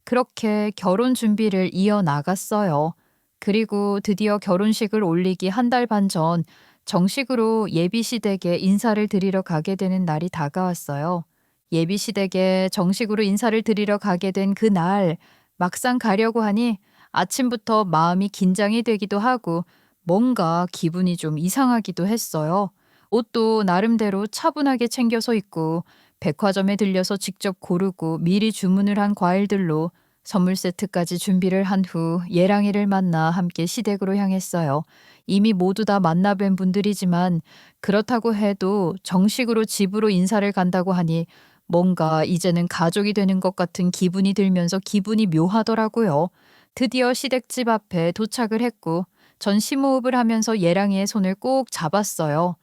그렇게 결혼 준비를 이어나갔어요. 그리고 드디어 결혼식을 올리기 한 달 반 전 정식으로 예비 시댁에 인사를 드리러 가게 되는 날이 다가왔어요. 예비 시댁에 정식으로 인사를 드리러 가게 된 그날 막상 가려고 하니 아침부터 마음이 긴장이 되기도 하고 뭔가 기분이 좀 이상하기도 했어요. 옷도 나름대로 차분하게 챙겨서 입고 백화점에 들려서 직접 고르고 미리 주문을 한 과일들로 선물 세트까지 준비를 한 후 예랑이를 만나 함께 시댁으로 향했어요. 이미 모두 다 만나뵌 분들이지만 그렇다고 해도 정식으로 집으로 인사를 간다고 하니 뭔가 이제는 가족이 되는 것 같은 기분이 들면서 기분이 묘하더라고요. 드디어 시댁집 앞에 도착을 했고 전 심호흡을 하면서 예랑이의 손을 꼭 잡았어요.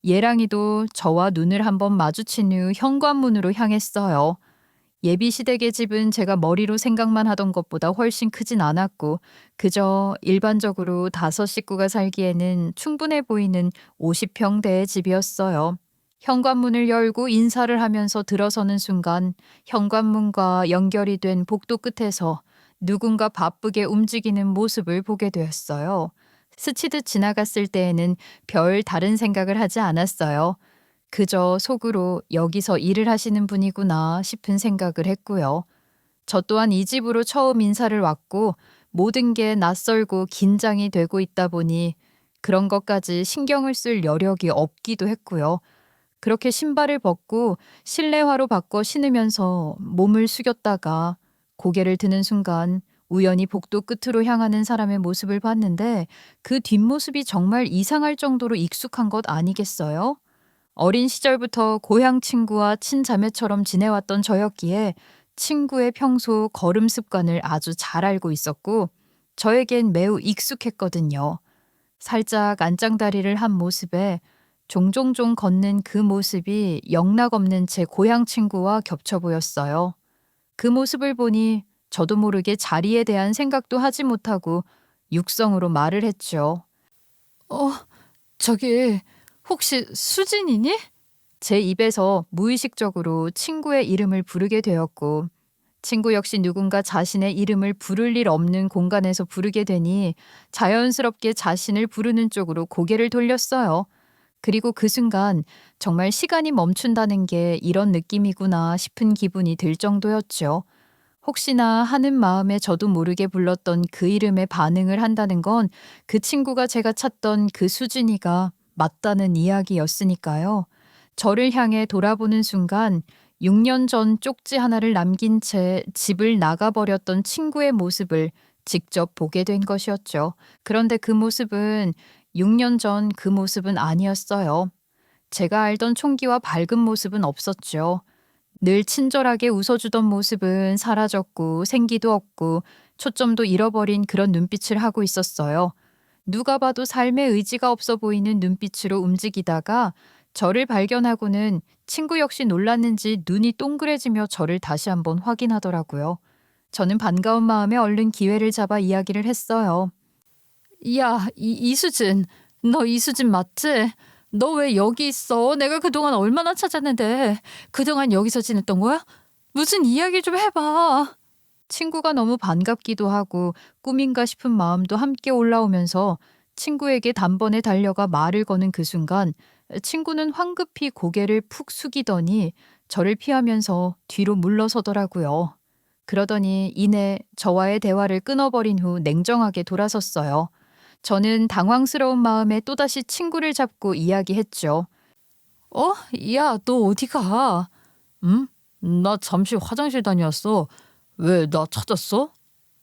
예랑이도 저와 눈을 한번 마주친 후 현관문으로 향했어요. 예비 시댁의 집은 제가 머리로 생각만 하던 것보다 훨씬 크진 않았고 그저 일반적으로 5식구가 살기에는 충분해 보이는 50평대의 집이었어요. 현관문을 열고 인사를 하면서 들어서는 순간 현관문과 연결이 된 복도 끝에서 누군가 바쁘게 움직이는 모습을 보게 되었어요. 스치듯 지나갔을 때에는 별 다른 생각을 하지 않았어요. 그저 속으로 여기서 일을 하시는 분이구나 싶은 생각을 했고요. 저 또한 이 집으로 처음 인사를 왔고 모든 게 낯설고 긴장이 되고 있다 보니 그런 것까지 신경을 쓸 여력이 없기도 했고요. 그렇게 신발을 벗고 실내화로 바꿔 신으면서 몸을 숙였다가 고개를 드는 순간 우연히 복도 끝으로 향하는 사람의 모습을 봤는데 그 뒷모습이 정말 이상할 정도로 익숙한 것 아니겠어요? 어린 시절부터 고향 친구와 친자매처럼 지내왔던 저였기에 친구의 평소 걸음 습관을 아주 잘 알고 있었고 저에겐 매우 익숙했거든요. 살짝 안짱다리를 한 모습에 종종종 걷는 그 모습이 영락없는 제 고향 친구와 겹쳐 보였어요. 그 모습을 보니 저도 모르게 자리에 대한 생각도 하지 못하고 육성으로 말을 했죠. 저기 혹시 수진이니? 제 입에서 무의식적으로 친구의 이름을 부르게 되었고 친구 역시 누군가 자신의 이름을 부를 일 없는 공간에서 부르게 되니 자연스럽게 자신을 부르는 쪽으로 고개를 돌렸어요. 그리고 그 순간 정말 시간이 멈춘다는 게 이런 느낌이구나 싶은 기분이 들 정도였죠. 혹시나 하는 마음에 저도 모르게 불렀던 그 이름에 반응을 한다는 건 그 친구가 제가 찾던 그 수진이가 맞다는 이야기였으니까요. 저를 향해 돌아보는 순간 6년 전 쪽지 하나를 남긴 채 집을 나가버렸던 친구의 모습을 직접 보게 된 것이었죠. 그런데 그 모습은 6년 전 그 모습은 아니었어요. 제가 알던 총기와 밝은 모습은 없었죠. 늘 친절하게 웃어주던 모습은 사라졌고 생기도 없고 초점도 잃어버린 그런 눈빛을 하고 있었어요. 누가 봐도 삶의 의지가 없어 보이는 눈빛으로 움직이다가 저를 발견하고는 친구 역시 놀랐는지 눈이 동그래지며 저를 다시 한번 확인하더라고요. 저는 반가운 마음에 얼른 기회를 잡아 이야기를 했어요. 야, 이수진. 너 이수진 맞지? 너 왜 여기 있어? 내가 그동안 얼마나 찾았는데. 그동안 여기서 지냈던 거야? 무슨 이야기 좀 해봐. 친구가 너무 반갑기도 하고 꿈인가 싶은 마음도 함께 올라오면서 친구에게 단번에 달려가 말을 거는 그 순간 친구는 황급히 고개를 푹 숙이더니 저를 피하면서 뒤로 물러서더라고요. 그러더니 이내 저와의 대화를 끊어버린 후 냉정하게 돌아섰어요. 저는 당황스러운 마음에 또다시 친구를 잡고 이야기했죠. 야, 너 어디 가? 응? 나 잠시 화장실 다녀왔어. 왜 나 찾았어?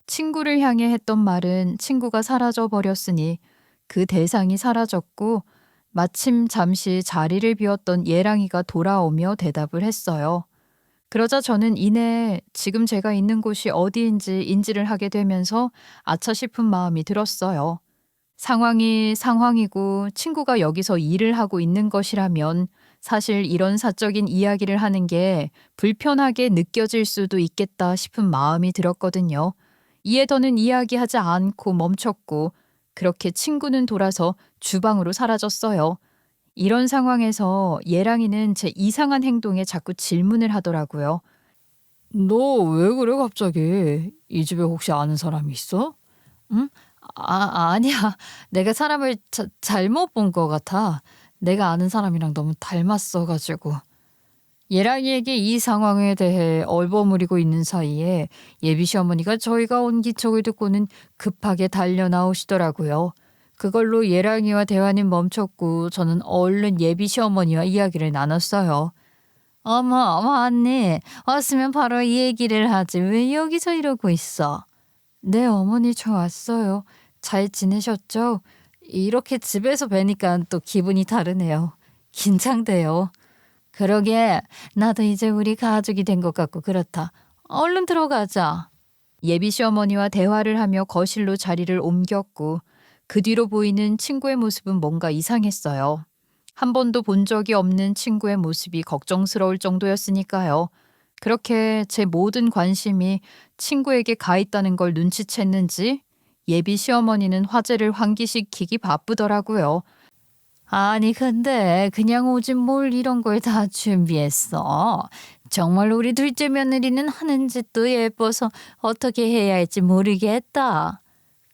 친구를 향해 했던 말은 친구가 사라져 버렸으니 그 대상이 사라졌고 마침 잠시 자리를 비웠던 예랑이가 돌아오며 대답을 했어요. 그러자 저는 이내 지금 제가 있는 곳이 어디인지 인지를 하게 되면서 아차 싶은 마음이 들었어요. 상황이 상황이고 친구가 여기서 일을 하고 있는 것이라면 사실 이런 사적인 이야기를 하는 게 불편하게 느껴질 수도 있겠다 싶은 마음이 들었거든요. 이에 더는 이야기하지 않고 멈췄고 그렇게 친구는 돌아서 주방으로 사라졌어요. 이런 상황에서 예랑이는 제 이상한 행동에 자꾸 질문을 하더라고요. 너 왜 그래 갑자기? 이 집에 혹시 아는 사람이 있어? 응? 아니야. 내가 사람을 잘못 본 것 같아. 내가 아는 사람이랑 너무 닮았어 가지고. 예랑이에게 이 상황에 대해 얼버무리고 있는 사이에 예비 시어머니가 저희가 온 기척을 듣고는 급하게 달려 나오시더라고요. 그걸로 예랑이와 대화는 멈췄고 저는 얼른 예비 시어머니와 이야기를 나눴어요.
어머, 왔니? 왔으면 바로 이 얘기를 하지. 왜 여기서 이러고 있어?
네, 어머니 저 왔어요. 잘 지내셨죠? 이렇게 집에서 뵈니까 또 기분이 다르네요. 긴장돼요.
그러게, 나도 이제 우리 가족이 된 것 같고 그렇다. 얼른 들어가자.
예비 시어머니와 대화를 하며 거실로 자리를 옮겼고 그 뒤로 보이는 친구의 모습은 뭔가 이상했어요. 한 번도 본 적이 없는 친구의 모습이 걱정스러울 정도였으니까요. 그렇게 제 모든 관심이 친구에게 가 있다는 걸 눈치챘는지 예비 시어머니는 화제를 환기시키기 바쁘더라고요.
아니, 근데 그냥 오지 뭘 이런 걸 다 준비했어. 정말 우리 둘째 며느리는 하는 짓도 예뻐서 어떻게 해야 할지 모르겠다.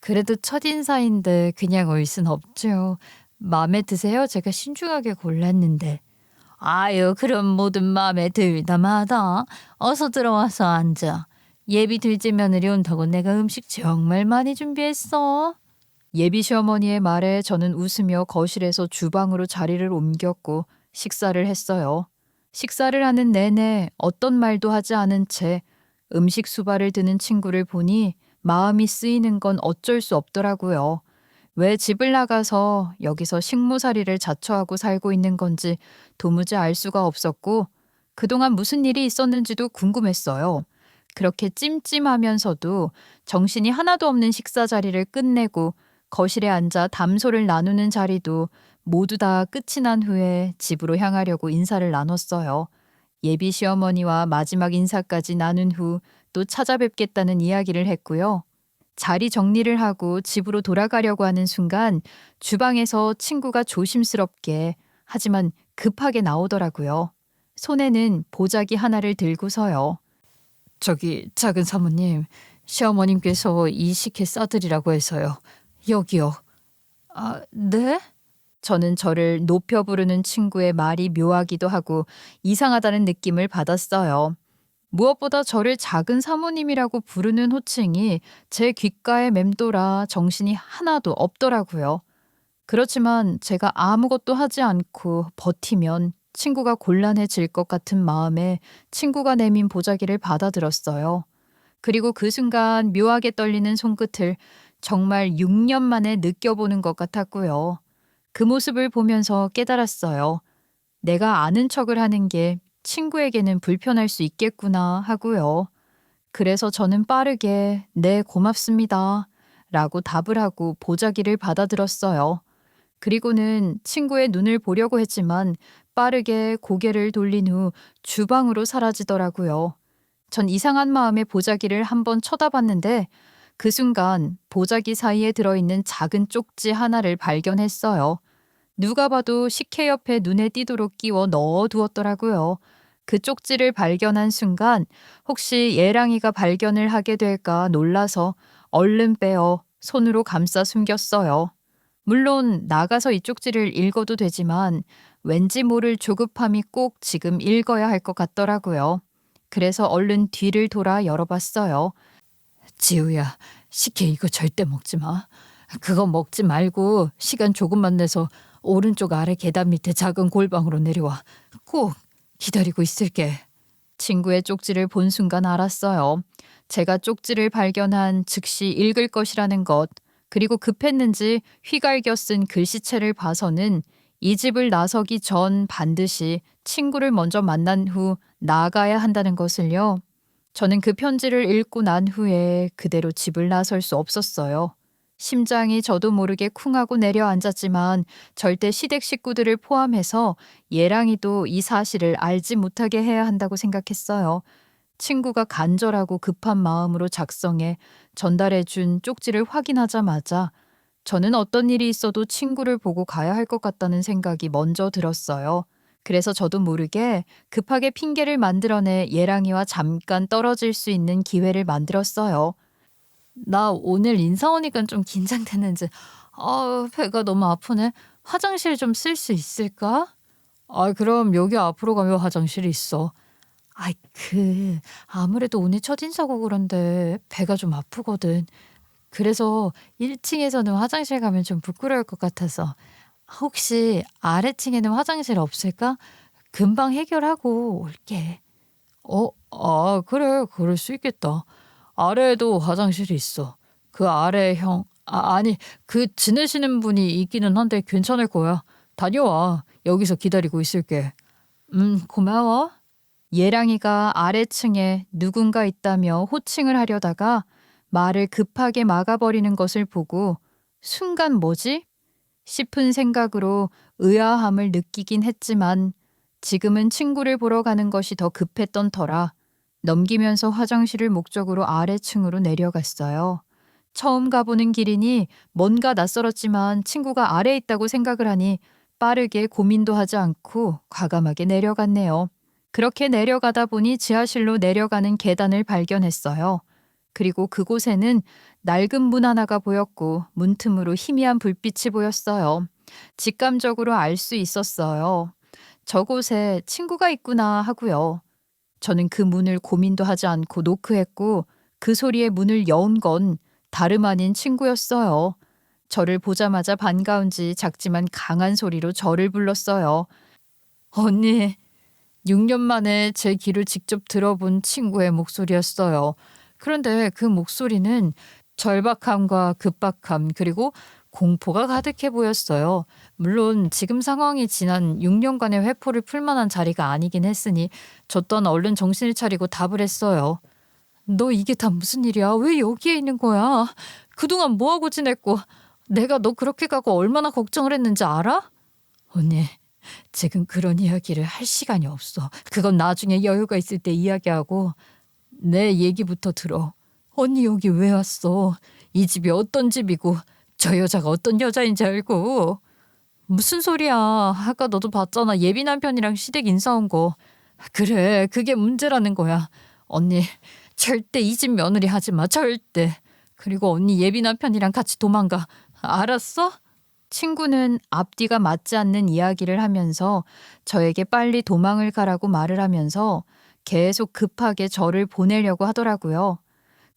그래도 첫인사인데 그냥 올 순 없죠. 마음에 드세요? 제가 신중하게 골랐는데.
아유, 그럼 뭐든 마음에 들다 마다. 어서 들어와서 앉아. 예비 둘째 며느리 온다고 내가 음식 정말 많이 준비했어.
예비 시어머니의 말에 저는 웃으며 거실에서 주방으로 자리를 옮겼고 식사를 했어요. 식사를 하는 내내 어떤 말도 하지 않은 채 음식 수발을 드는 친구를 보니 마음이 쓰이는 건 어쩔 수 없더라고요. 왜 집을 나가서 여기서 식무살이를 자처하고 살고 있는 건지 도무지 알 수가 없었고 그동안 무슨 일이 있었는지도 궁금했어요. 그렇게 찜찜하면서도 정신이 하나도 없는 식사 자리를 끝내고 거실에 앉아 담소를 나누는 자리도 모두 다 끝이 난 후에 집으로 향하려고 인사를 나눴어요. 예비 시어머니와 마지막 인사까지 나눈 후 또 찾아뵙겠다는 이야기를 했고요. 자리 정리를 하고 집으로 돌아가려고 하는 순간 주방에서 친구가 조심스럽게 하지만 급하게 나오더라고요. 손에는 보자기 하나를 들고서요. 저기 작은 사모님, 시어머님께서 이 식혜 싸드리라고 해서요. 여기요.
아, 네?
저는 저를 높여 부르는 친구의 말이 묘하기도 하고 이상하다는 느낌을 받았어요. 무엇보다 저를 작은 사모님이라고 부르는 호칭이 제 귓가에 맴돌아 정신이 하나도 없더라고요. 그렇지만 제가 아무것도 하지 않고 버티면 친구가 곤란해질 것 같은 마음에 친구가 내민 보자기를 받아들었어요. 그리고 그 순간 묘하게 떨리는 손끝을 정말 6년 만에 느껴보는 것 같았고요. 그 모습을 보면서 깨달았어요. 내가 아는 척을 하는 게 친구에게는 불편할 수 있겠구나 하고요. 그래서 저는 빠르게 네, 고맙습니다 라고 답을 하고 보자기를 받아들었어요. 그리고는 친구의 눈을 보려고 했지만 빠르게 고개를 돌린 후 주방으로 사라지더라고요. 전 이상한 마음에 보자기를 한번 쳐다봤는데 그 순간 보자기 사이에 들어있는 작은 쪽지 하나를 발견했어요. 누가 봐도 식혜 옆에 눈에 띄도록 끼워 넣어두었더라고요. 그 쪽지를 발견한 순간 혹시 예랑이가 발견을 하게 될까 놀라서 얼른 빼어 손으로 감싸 숨겼어요. 물론 나가서 이 쪽지를 읽어도 되지만 왠지 모를 조급함이 꼭 지금 읽어야 할 것 같더라고요. 그래서 얼른 뒤를 돌아 열어봤어요. 지우야, 식혜 이거 절대 먹지 마. 그거 먹지 말고 시간 조금만 내서 오른쪽 아래 계단 밑에 작은 골방으로 내려와. 꼭 기다리고 있을게. 친구의 쪽지를 본 순간 알았어요. 제가 쪽지를 발견한 즉시 읽을 것이라는 것, 그리고 급했는지 휘갈겨 쓴 글씨체를 봐서는 이 집을 나서기 전 반드시 친구를 먼저 만난 후 나가야 한다는 것을요. 저는 그 편지를 읽고 난 후에 그대로 집을 나설 수 없었어요. 심장이 저도 모르게 쿵하고 내려앉았지만 절대 시댁 식구들을 포함해서 예랑이도 이 사실을 알지 못하게 해야 한다고 생각했어요. 친구가 간절하고 급한 마음으로 작성해 전달해준 쪽지를 확인하자마자 저는 어떤 일이 있어도 친구를 보고 가야 할 것 같다는 생각이 먼저 들었어요. 그래서 저도 모르게 급하게 핑계를 만들어내 예랑이와 잠깐 떨어질 수 있는 기회를 만들었어요.
나 오늘 인사 오니까 좀 긴장되는지 배가 너무 아프네. 화장실 좀 쓸 수 있을까?
그럼 여기 앞으로 가면 화장실이 있어.
아무래도 오늘 첫인사고 그런데 배가 좀 아프거든. 그래서 1층에서는 화장실 가면 좀 부끄러울 것 같아서. 혹시 아래층에는 화장실 없을까? 금방 해결하고 올게.
그래. 그럴 수 있겠다. 아래에도 화장실이 있어. 그 아래 아니, 그 지내시는 분이 있기는 한데 괜찮을 거야. 다녀와. 여기서 기다리고 있을게.
고마워.
예랑이가 아래층에 누군가 있다며 호칭을 하려다가 말을 급하게 막아버리는 것을 보고 순간 뭐지? 싶은 생각으로 의아함을 느끼긴 했지만 지금은 친구를 보러 가는 것이 더 급했던 터라 넘기면서 화장실을 목적으로 아래층으로 내려갔어요. 처음 가보는 길이니 뭔가 낯설었지만 친구가 아래에 있다고 생각을 하니 빠르게 고민도 하지 않고 과감하게 내려갔네요. 그렇게 내려가다 보니 지하실로 내려가는 계단을 발견했어요. 그리고 그곳에는 낡은 문 하나가 보였고 문틈으로 희미한 불빛이 보였어요. 직감적으로 알 수 있었어요. 저곳에 친구가 있구나 하고요. 저는 그 문을 고민도 하지 않고 노크했고 그 소리에 문을 여운 건 다름 아닌 친구였어요. 저를 보자마자 반가운지 작지만 강한 소리로 저를 불렀어요. 언니, 6년 만에 제 귀를 직접 들어본 친구의 목소리였어요. 그런데 그 목소리는 절박함과 급박함 그리고 공포가 가득해 보였어요. 물론 지금 상황이 지난 6년간의 회포를 풀 만한 자리가 아니긴 했으니 저 또한 얼른 정신을 차리고 답을 했어요. 너 이게 다 무슨 일이야? 왜 여기에 있는 거야? 그동안 뭐하고 지냈고 내가 너 그렇게 가고 얼마나 걱정을 했는지 알아? 언니, 지금 그런 이야기를 할 시간이 없어. 그건 나중에 여유가 있을 때 이야기하고 내 얘기부터 들어. 언니 여기 왜 왔어? 이 집이 어떤 집이고 저 여자가 어떤 여자인지 알고. 무슨 소리야. 아까 너도 봤잖아. 예비 남편이랑 시댁 인사 온 거. 그래, 그게 문제라는 거야. 언니, 절대 이 집 며느리 하지 마. 절대. 그리고 언니 예비 남편이랑 같이 도망가. 알았어? 친구는 앞뒤가 맞지 않는 이야기를 하면서 저에게 빨리 도망을 가라고 말을 하면서 계속 급하게 저를 보내려고 하더라고요.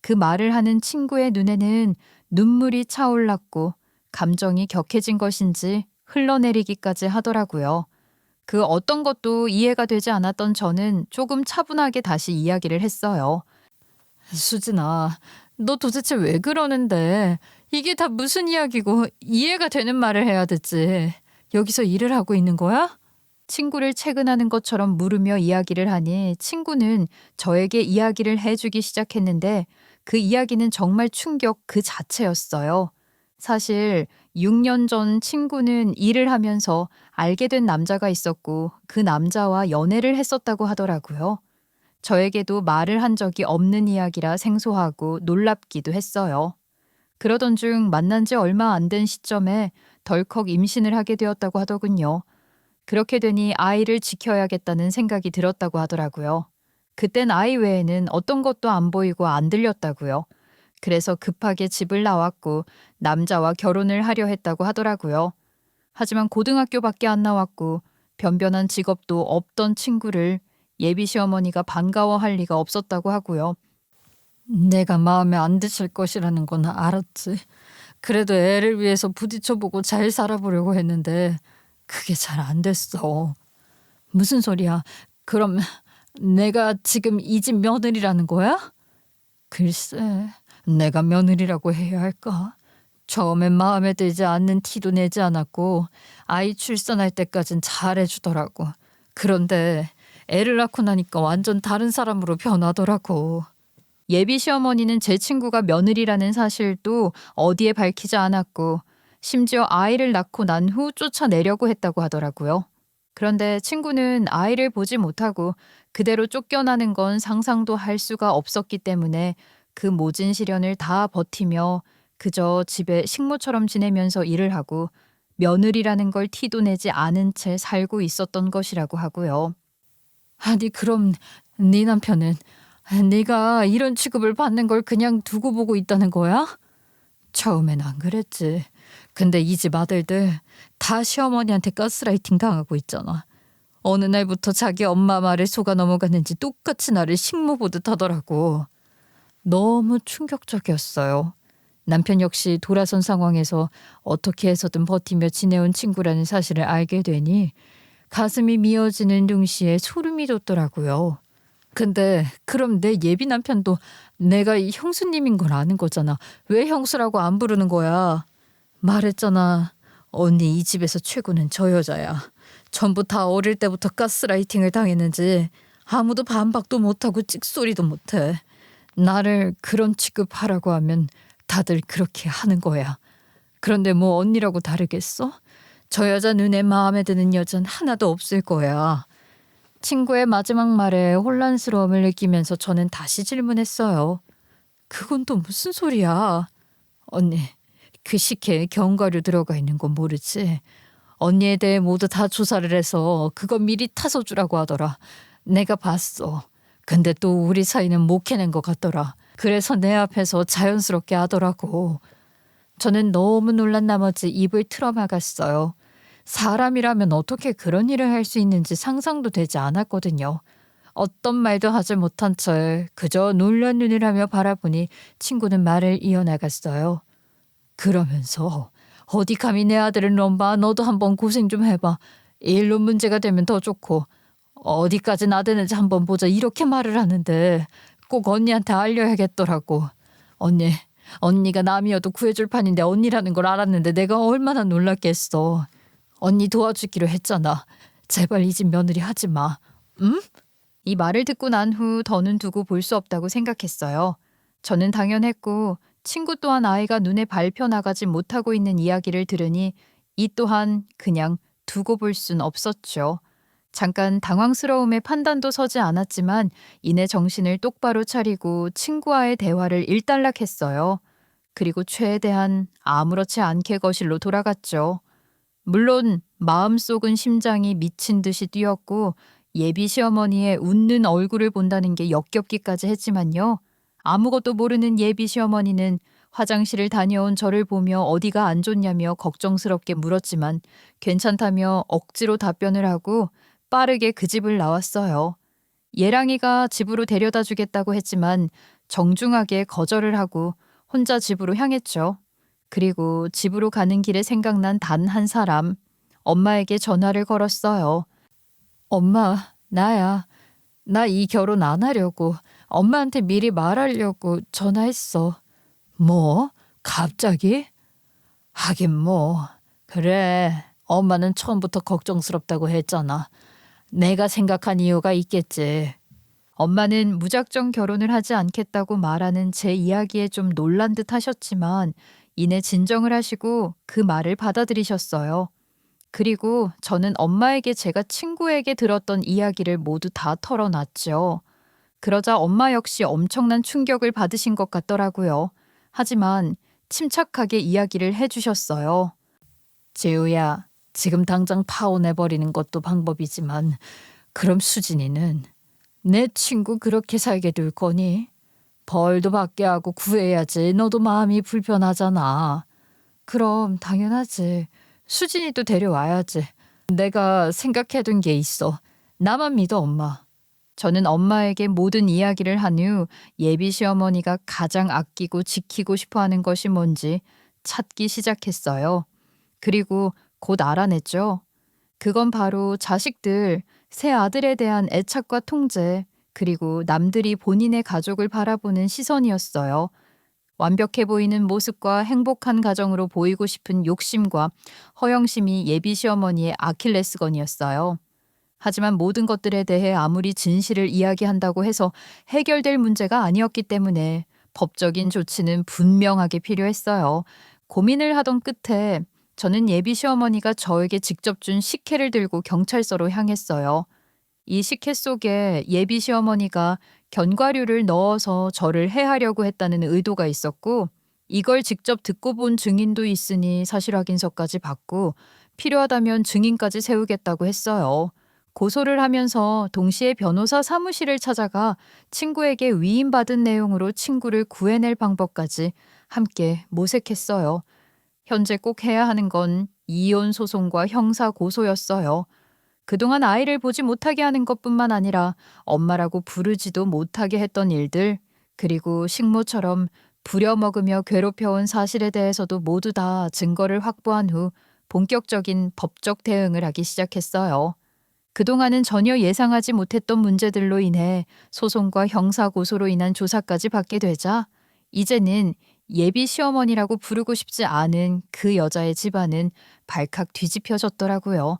그 말을 하는 친구의 눈에는 눈물이 차올랐고 감정이 격해진 것인지 흘러내리기까지 하더라고요. 그 어떤 것도 이해가 되지 않았던 저는 조금 차분하게 다시 이야기를 했어요. 수진아, 너 도대체 왜 그러는데? 이게 다 무슨 이야기고 이해가 되는 말을 해야 되지. 여기서 일을 하고 있는 거야? 친구를 채근하는 것처럼 물으며 이야기를 하니 친구는 저에게 이야기를 해주기 시작했는데 그 이야기는 정말 충격 그 자체였어요. 사실 6년 전 친구는 일을 하면서 알게 된 남자가 있었고 그 남자와 연애를 했었다고 하더라고요. 저에게도 말을 한 적이 없는 이야기라 생소하고 놀랍기도 했어요. 그러던 중 만난 지 얼마 안 된 시점에 덜컥 임신을 하게 되었다고 하더군요. 그렇게 되니 아이를 지켜야겠다는 생각이 들었다고 하더라고요. 그땐 아이 외에는 어떤 것도 안 보이고 안 들렸다고요. 그래서 급하게 집을 나왔고 남자와 결혼을 하려 했다고 하더라고요. 하지만 고등학교밖에 안 나왔고 변변한 직업도 없던 친구를 예비 시어머니가 반가워할 리가 없었다고 하고요. 내가 마음에 안 드실 것이라는 건 알았지. 그래도 애를 위해서 부딪혀보고 잘 살아보려고 했는데 그게 잘 안 됐어. 무슨 소리야? 그럼 내가 지금 이 집 며느리라는 거야? 글쎄, 내가 며느리라고 해야 할까? 처음엔 마음에 들지 않는 티도 내지 않았고 아이 출산할 때까진 잘해주더라고. 그런데 애를 낳고 나니까 완전 다른 사람으로 변하더라고. 예비 시어머니는 제 친구가 며느리라는 사실도 어디에 밝히지 않았고 심지어 아이를 낳고 난 후 쫓아내려고 했다고 하더라고요. 그런데 친구는 아이를 보지 못하고 그대로 쫓겨나는 건 상상도 할 수가 없었기 때문에 그 모진 시련을 다 버티며 그저 집에 식모처럼 지내면서 일을 하고 며느리라는 걸 티도 내지 않은 채 살고 있었던 것이라고 하고요. 아니 그럼 네 남편은 네가 이런 취급을 받는 걸 그냥 두고 보고 있다는 거야? 처음엔 안 그랬지. 근데 이 집 아들들 다 시어머니한테 가스라이팅 당하고 있잖아. 어느 날부터 자기 엄마 말에 속아 넘어갔는지 똑같이 나를 식모보듯 하더라고. 너무 충격적이었어요. 남편 역시 돌아선 상황에서 어떻게 해서든 버티며 지내온 친구라는 사실을 알게 되니 가슴이 미어지는 둥시에 소름이 돋더라고요. 근데 그럼 내 예비 남편도 내가 이 형수님인 걸 아는 거잖아. 왜 형수라고 안 부르는 거야? 말했잖아. 언니 이 집에서 최고는 저 여자야. 전부 다 어릴 때부터 가스라이팅을 당했는지 아무도 반박도 못하고 찍소리도 못해. 나를 그런 취급하라고 하면 다들 그렇게 하는 거야. 그런데 뭐 언니라고 다르겠어? 저 여자 눈에 마음에 드는 여자는 하나도 없을 거야. 친구의 마지막 말에 혼란스러움을 느끼면서 저는 다시 질문했어요. 그건 또 무슨 소리야? 언니, 그 식혜에 견과류 들어가 있는 건 모르지? 언니에 대해 모두 다 조사를 해서 그거 미리 타서 주라고 하더라. 내가 봤어. 근데 또 우리 사이는 못 캐낸 것 같더라. 그래서 내 앞에서 자연스럽게 하더라고. 저는 너무 놀란 나머지 입을 틀어막았어요. 사람이라면 어떻게 그런 일을 할 수 있는지 상상도 되지 않았거든요. 어떤 말도 하지 못한 채 그저 놀란 눈을 하며 바라보니 친구는 말을 이어나갔어요. 그러면서 어디 감히 내 아들을 넘봐. 너도 한번 고생 좀 해봐. 일로 문제가 되면 더 좋고 어디까지 나대는지 한번 보자. 이렇게 말을 하는데 꼭 언니한테 알려야겠더라고. 언니가 남이어도 구해줄 판인데 언니라는 걸 알았는데 내가 얼마나 놀랐겠어. 언니 도와주기로 했잖아. 제발 이 집 며느리 하지 마. 응? 이 말을 듣고 난 후 더는 두고 볼 수 없다고 생각했어요. 저는 당연했고 친구 또한 아이가 눈에 밟혀 나가지 못하고 있는 이야기를 들으니 이 또한 그냥 두고 볼 순 없었죠. 잠깐 당황스러움에 판단도 서지 않았지만 이내 정신을 똑바로 차리고 친구와의 대화를 일단락했어요. 그리고 최대한 아무렇지 않게 거실로 돌아갔죠. 물론 마음속은 심장이 미친 듯이 뛰었고 예비 시어머니의 웃는 얼굴을 본다는 게 역겹기까지 했지만요. 아무것도 모르는 예비 시어머니는 화장실을 다녀온 저를 보며 어디가 안 좋냐며 걱정스럽게 물었지만 괜찮다며 억지로 답변을 하고 빠르게 그 집을 나왔어요. 예랑이가 집으로 데려다 주겠다고 했지만 정중하게 거절을 하고 혼자 집으로 향했죠. 그리고 집으로 가는 길에 생각난 단 한 사람, 엄마에게 전화를 걸었어요. 엄마, 나야. 나 이 결혼 안 하려고 엄마한테 미리 말하려고 전화했어. 뭐? 갑자기? 하긴 뭐. 그래. 엄마는 처음부터 걱정스럽다고 했잖아. 내가 생각한 이유가 있겠지. 엄마는 무작정 결혼을 하지 않겠다고 말하는 제 이야기에 좀 놀란 듯 하셨지만 이내 진정을 하시고 그 말을 받아들이셨어요. 그리고 저는 엄마에게 제가 친구에게 들었던 이야기를 모두 다 털어놨죠. 그러자 엄마 역시 엄청난 충격을 받으신 것 같더라고요. 하지만 침착하게 이야기를 해주셨어요. 재우야, 지금 당장 파혼해버리는 것도 방법이지만 그럼 수진이는 내 친구 그렇게 살게 둘 거니? 벌도 받게 하고 구해야지. 너도 마음이 불편하잖아. 그럼 당연하지. 수진이도 데려와야지. 내가 생각해둔 게 있어. 나만 믿어, 엄마. 저는 엄마에게 모든 이야기를 한 후 예비 시어머니가 가장 아끼고 지키고 싶어하는 것이 뭔지 찾기 시작했어요. 그리고 곧 알아냈죠. 그건 바로 자식들, 새 아들에 대한 애착과 통제, 그리고 남들이 본인의 가족을 바라보는 시선이었어요. 완벽해 보이는 모습과 행복한 가정으로 보이고 싶은 욕심과 허영심이 예비 시어머니의 아킬레스건이었어요. 하지만 모든 것들에 대해 아무리 진실을 이야기한다고 해서 해결될 문제가 아니었기 때문에 법적인 조치는 분명하게 필요했어요. 고민을 하던 끝에 저는 예비 시어머니가 저에게 직접 준 식혜를 들고 경찰서로 향했어요. 이 식혜 속에 예비 시어머니가 견과류를 넣어서 저를 해하려고 했다는 의도가 있었고 이걸 직접 듣고 본 증인도 있으니 사실 확인서까지 받고 필요하다면 증인까지 세우겠다고 했어요. 고소를 하면서 동시에 변호사 사무실을 찾아가 친구에게 위임받은 내용으로 친구를 구해낼 방법까지 함께 모색했어요. 현재 꼭 해야 하는 건 이혼 소송과 형사 고소였어요. 그동안 아이를 보지 못하게 하는 것뿐만 아니라 엄마라고 부르지도 못하게 했던 일들, 그리고 식모처럼 부려먹으며 괴롭혀온 사실에 대해서도 모두 다 증거를 확보한 후 본격적인 법적 대응을 하기 시작했어요. 그동안은 전혀 예상하지 못했던 문제들로 인해 소송과 형사 고소로 인한 조사까지 받게 되자 이제는 예비 시어머니라고 부르고 싶지 않은 그 여자의 집안은 발칵 뒤집혀졌더라고요.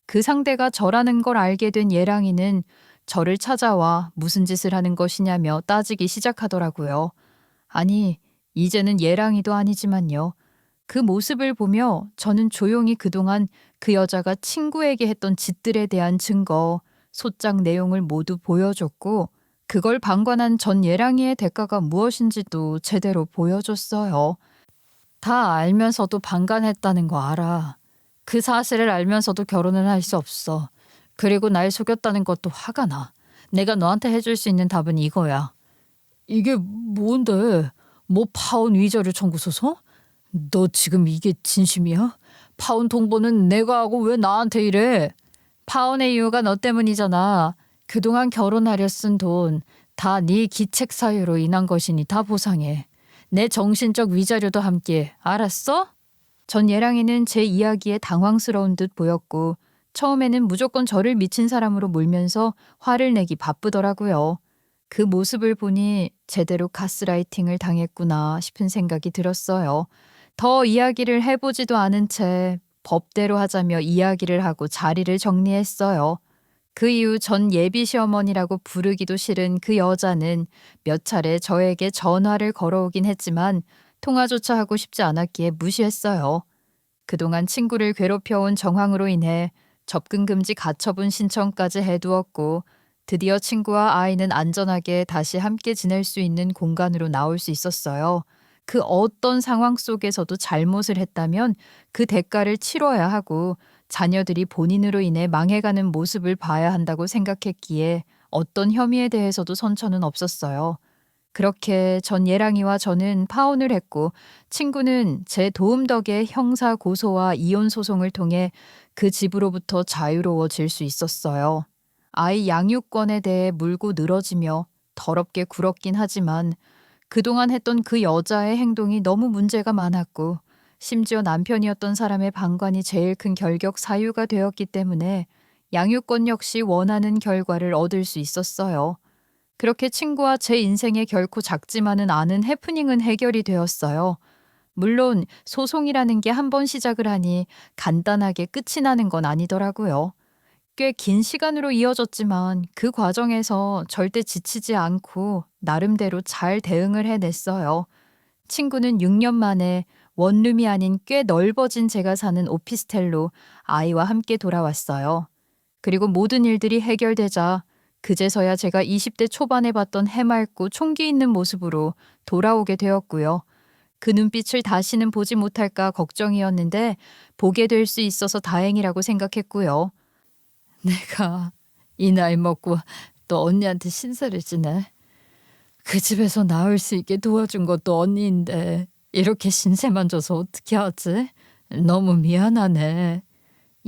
그 상대가 저라는 걸 알게 된 예랑이는 저를 찾아와 무슨 짓을 하는 것이냐며 따지기 시작하더라고요. 아니, 이제는 예랑이도 아니지만요. 그 모습을 보며 저는 조용히 그동안 그 여자가 친구에게 했던 짓들에 대한 증거, 소장 내용을 모두 보여줬고 그걸 방관한 전 예랑이의 대가가 무엇인지도 제대로 보여줬어요. 다 알면서도 방관했다는 거 알아. 그 사실을 알면서도 결혼을 할 수 없어. 그리고 날 속였다는 것도 화가 나. 내가 너한테 해줄 수 있는 답은 이거야. 이게 뭔데? 뭐 파혼 위자료 청구 소송? 너 지금 이게 진심이야? 파혼 통보는 내가 하고 왜 나한테 이래? 파혼의 이유가 너 때문이잖아. 그동안 결혼하려 쓴 돈 다 네 기책 사유로 인한 것이니 다 보상해. 내 정신적 위자료도 함께. 알았어? 전 예랑이는 제 이야기에 당황스러운 듯 보였고 처음에는 무조건 저를 미친 사람으로 몰면서 화를 내기 바쁘더라고요. 그 모습을 보니 제대로 가스라이팅을 당했구나 싶은 생각이 들었어요. 더 이야기를 해보지도 않은 채 법대로 하자며 이야기를 하고 자리를 정리했어요. 그 이후 전 예비 시어머니라고 부르기도 싫은 그 여자는 몇 차례 저에게 전화를 걸어오긴 했지만 통화조차 하고 싶지 않았기에 무시했어요. 그동안 친구를 괴롭혀온 정황으로 인해 접근금지 가처분 신청까지 해두었고 드디어 친구와 아이는 안전하게 다시 함께 지낼 수 있는 공간으로 나올 수 있었어요. 그 어떤 상황 속에서도 잘못을 했다면 그 대가를 치러야 하고 자녀들이 본인으로 인해 망해가는 모습을 봐야 한다고 생각했기에 어떤 혐의에 대해서도 선처는 없었어요. 그렇게 전 예랑이와 저는 파혼을 했고 친구는 제 도움 덕에 형사 고소와 이혼 소송을 통해 그 집으로부터 자유로워질 수 있었어요. 아이 양육권에 대해 물고 늘어지며 더럽게 굴었긴 하지만 그동안 했던 그 여자의 행동이 너무 문제가 많았고 심지어 남편이었던 사람의 방관이 제일 큰 결격 사유가 되었기 때문에 양육권 역시 원하는 결과를 얻을 수 있었어요. 그렇게 친구와 제 인생에 결코 작지만은 않은 해프닝은 해결이 되었어요. 물론 소송이라는 게 한 번 시작을 하니 간단하게 끝이 나는 건 아니더라고요. 꽤 긴 시간으로 이어졌지만 그 과정에서 절대 지치지 않고 나름대로 잘 대응을 해냈어요. 친구는 6년 만에 원룸이 아닌 꽤 넓어진 제가 사는 오피스텔로 아이와 함께 돌아왔어요. 그리고 모든 일들이 해결되자 그제서야 제가 20대 초반에 봤던 해맑고 총기 있는 모습으로 돌아오게 되었고요. 그 눈빛을 다시는 보지 못할까 걱정이었는데 보게 될 수 있어서 다행이라고 생각했고요. 내가 이 나이 먹고 또 언니한테 신세를 지네. 그 집에서 나올 수 있게 도와준 것도 언니인데 이렇게 신세만 져서 어떻게 하지? 너무 미안하네.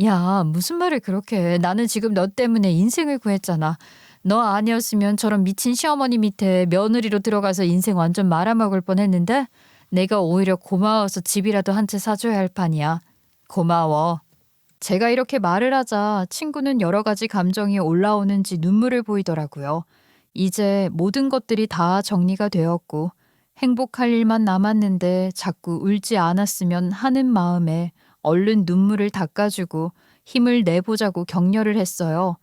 야, 무슨 말을 그렇게 해. 나는 지금 너 때문에 인생을 구했잖아. 너 아니었으면 저런 미친 시어머니 밑에 며느리로 들어가서 인생 완전 말아먹을 뻔했는데 내가 오히려 고마워서 집이라도 한 채 사줘야 할 판이야. 고마워. 제가 이렇게 말을 하자 친구는 여러 가지 감정이 올라오는지 눈물을 보이더라고요. 이제 모든 것들이 다 정리가 되었고 행복할 일만 남았는데 자꾸 울지 않았으면 하는 마음에 얼른 눈물을 닦아주고 힘을 내보자고 격려를 했어요.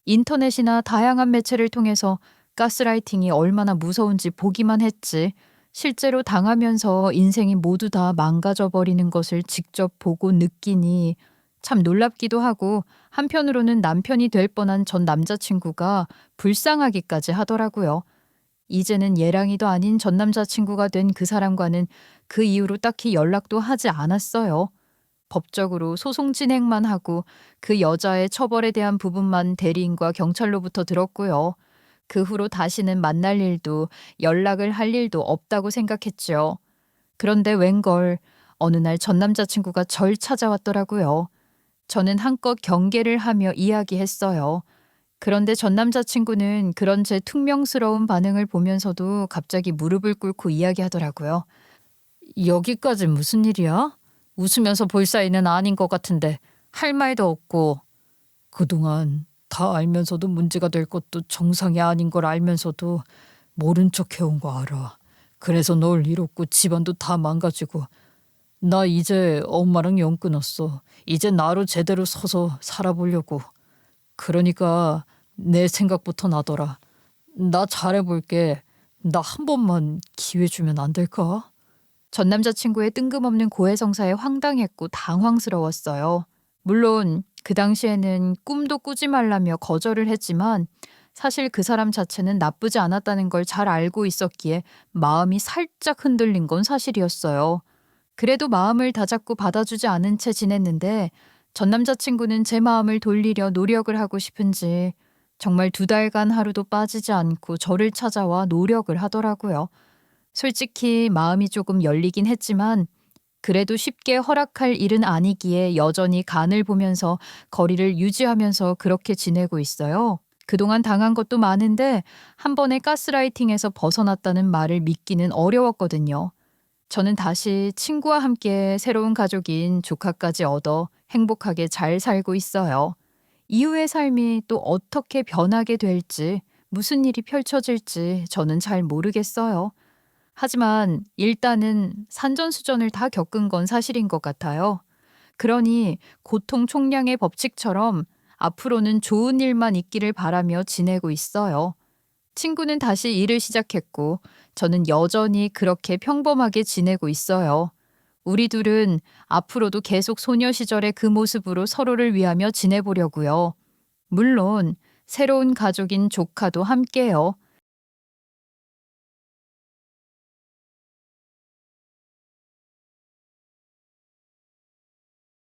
인터넷이나 다양한 매체를 통해서 가스라이팅이 얼마나 무서운지 보기만 했지 실제로 당하면서 인생이 모두 다 망가져 버리는 것을 직접 보고 느끼니 참 놀랍기도 하고 한편으로는 남편이 될 뻔한 전 남자친구가 불쌍하기까지 하더라고요. 이제는 예랑이도 아닌 전 남자친구가 된 그 사람과는 그 이후로 딱히 연락도 하지 않았어요. 법적으로 소송 진행만 하고 그 여자의 처벌에 대한 부분만 대리인과 경찰로부터 들었고요. 그 후로 다시는 만날 일도 연락을 할 일도 없다고 생각했죠. 그런데 웬걸 어느 날 전 남자친구가 절 찾아왔더라고요. 저는 한껏 경계를 하며 이야기했어요. 그런데 전 남자친구는 그런 제 퉁명스러운 반응을 보면서도 갑자기 무릎을 꿇고 이야기하더라고요. 여기까지 무슨 일이야? 웃으면서 볼 사이는 아닌 것 같은데 할 말도 없고. 그동안 다 알면서도 문제가 될 것도 정상이 아닌 걸 알면서도 모른 척 해온 거 알아. 그래서 널 잃었고 집안도 다 망가지고. 나 이제 엄마랑 연 끊었어. 이제 나로 제대로 서서 살아보려고. 그러니까 내 생각부터 나더라. 나 잘해볼게. 나 한 번만 기회 주면 안 될까? 전 남자친구의 뜬금없는 고해성사에 황당했고 당황스러웠어요. 물론 그 당시에는 꿈도 꾸지 말라며 거절을 했지만 사실 그 사람 자체는 나쁘지 않았다는 걸 잘 알고 있었기에 마음이 살짝 흔들린 건 사실이었어요. 그래도 마음을 다잡고 받아주지 않은 채 지냈는데 전 남자친구는 제 마음을 돌리려 노력을 하고 싶은지 정말 2달간 하루도 빠지지 않고 저를 찾아와 노력을 하더라고요. 솔직히 마음이 조금 열리긴 했지만 그래도 쉽게 허락할 일은 아니기에 여전히 간을 보면서 거리를 유지하면서 그렇게 지내고 있어요. 그동안 당한 것도 많은데 한 번의 가스라이팅에서 벗어났다는 말을 믿기는 어려웠거든요. 저는 다시 친구와 함께 새로운 가족인 조카까지 얻어 행복하게 잘 살고 있어요. 이후의 삶이 또 어떻게 변하게 될지, 무슨 일이 펼쳐질지 저는 잘 모르겠어요. 하지만 일단은 산전수전을 다 겪은 건 사실인 것 같아요. 그러니 고통 총량의 법칙처럼 앞으로는 좋은 일만 있기를 바라며 지내고 있어요. 친구는 다시 일을 시작했고 저는 여전히 그렇게 평범하게 지내고 있어요. 우리 둘은 앞으로도 계속 소녀 시절의 그 모습으로 서로를 위하며 지내보려고요. 물론 새로운 가족인 조카도 함께요.